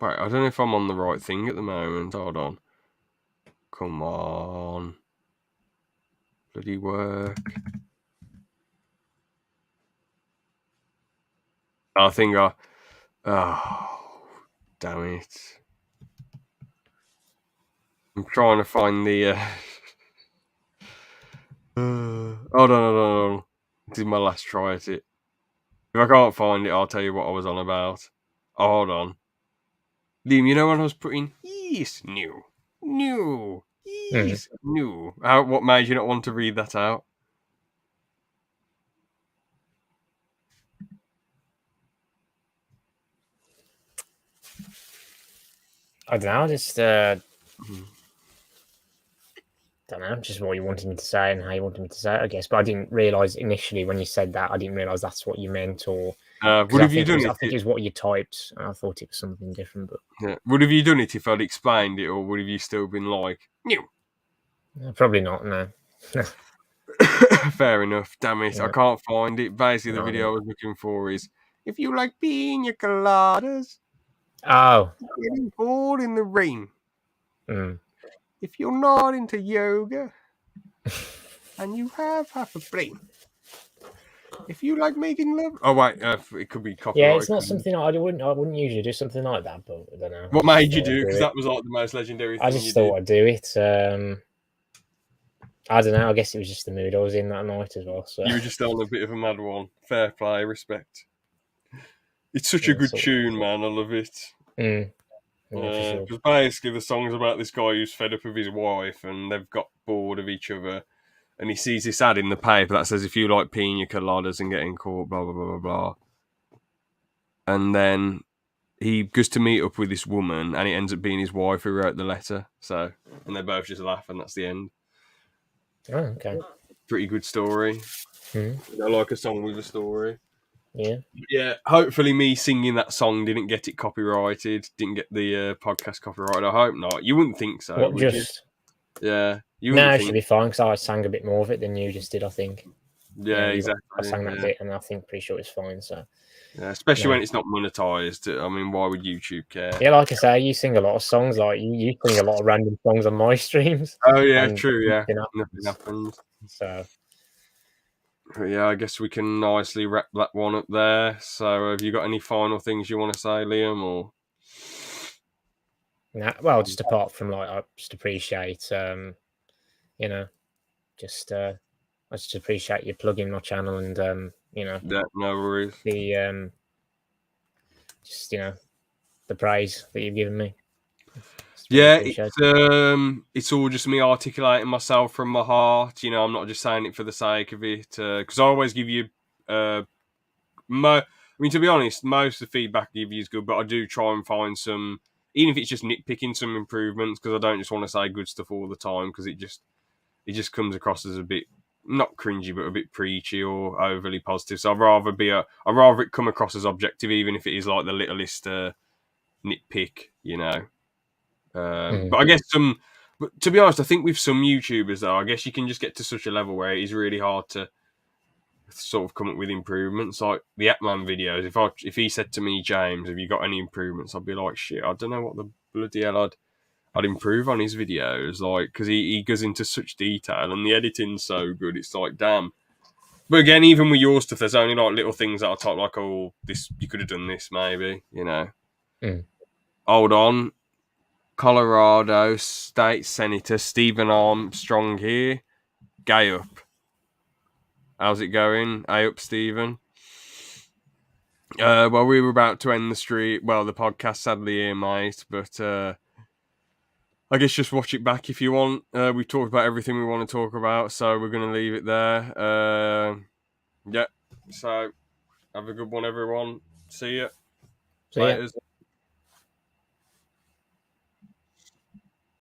Wait, I don't know if I'm on the right thing at the moment. Hold on. Come on. Bloody work. I think oh, damn it. I'm trying to find the... hold on. This is my last try at it. If I can't find it, I'll tell you what I was on about. Oh, hold on. Liam, you know when I was putting yes, new, yes, new. What made you not want to read that out? I don't know. Just don't know. Just what you wanted me to say and how you wanted me to say it, I guess. But I didn't realise initially when you said that. I didn't realise that's what you meant, or would have you done it? I think it was what you typed, and I thought it was something different. But yeah. Would have you done it if I'd explained it, or would have you still been like new? Probably not. No. Fair enough. Damn it, I can't find it. Basically, the video I was looking for is if you like pina coladas. Oh, getting bored in the rain. If you're not into yoga and you have half a brain. If you like making love, oh wait, it could be copyright. Yeah, it's not something I wouldn't usually do something like that, but I don't know. What made you do? Because that was like the most legendary thing. I just thought I'd do it. I don't know. I guess it was just the mood I was in that night as well. So you were just on a bit of a mad one. Fair play, respect. It's such a good tune, man. I love it. Because basically the song's about this guy who's fed up with his wife and they've got bored of each other. And he sees this ad in the paper that says, if you like pina coladas and getting caught, blah, blah, blah, blah, blah. And then he goes to meet up with this woman and it ends up being his wife who wrote the letter. So, and they both just laugh and that's the end. Oh, okay. Pretty good story. I like a song with a story. Yeah. Yeah, hopefully me singing that song didn't get it copyrighted, didn't get the podcast copyrighted. I hope not. You wouldn't think so, What, would just... you? Yeah. No, it should be fine because I sang a bit more of it than you just did, I think. Yeah, exactly. I sang that bit and I think pretty sure it's fine, so... Yeah, especially when it's not monetized. I mean, why would YouTube care? Yeah, like I say, you sing a lot of songs. Like you sing a lot of random songs on my streams. Oh yeah, true. Yeah, nothing happens. So yeah, I guess we can nicely wrap that one up there. So, have you got any final things you want to say, Liam? Or nah, well, just apart from like, I just appreciate, you know, just I just appreciate you plugging my channel and you know, yeah, no worries. The just the praise that you've given me. Yeah, it's all just me articulating myself from my heart. You know, I'm not just saying it for the sake of it. Because I always give you, I mean, to be honest, most of the feedback I give you is good, but I do try and find some even if it's just nitpicking some improvements, because I don't just want to say good stuff all the time, because it just comes across as a bit not cringy, but a bit preachy or overly positive. So I'd rather it come across as objective, even if it is like the littlest nitpick, you know. Mm. But I guess but to be honest, I think with some YouTubers though, I guess you can just get to such a level where it is really hard to sort of come up with improvements. Like the Appman videos, if he said to me, James, have you got any improvements? I'd be like, shit, I don't know what the bloody hell I'd improve on his videos, like, because he goes into such detail and the editing's so good. It's like, damn. But again, even with your stuff, there's only like little things that I type like, oh, this you could have done this maybe, you know. Mm. Hold on, Colorado State Senator Stephen Armstrong here. Gay up. How's it going? Hey up, Stephen. Well, we were about to end the podcast sadly here, mate, but I guess just watch it back if you want. We've talked about everything we want to talk about, so we're going to leave it there. Yeah, so have a good one, everyone. See ya. So yeah. Later.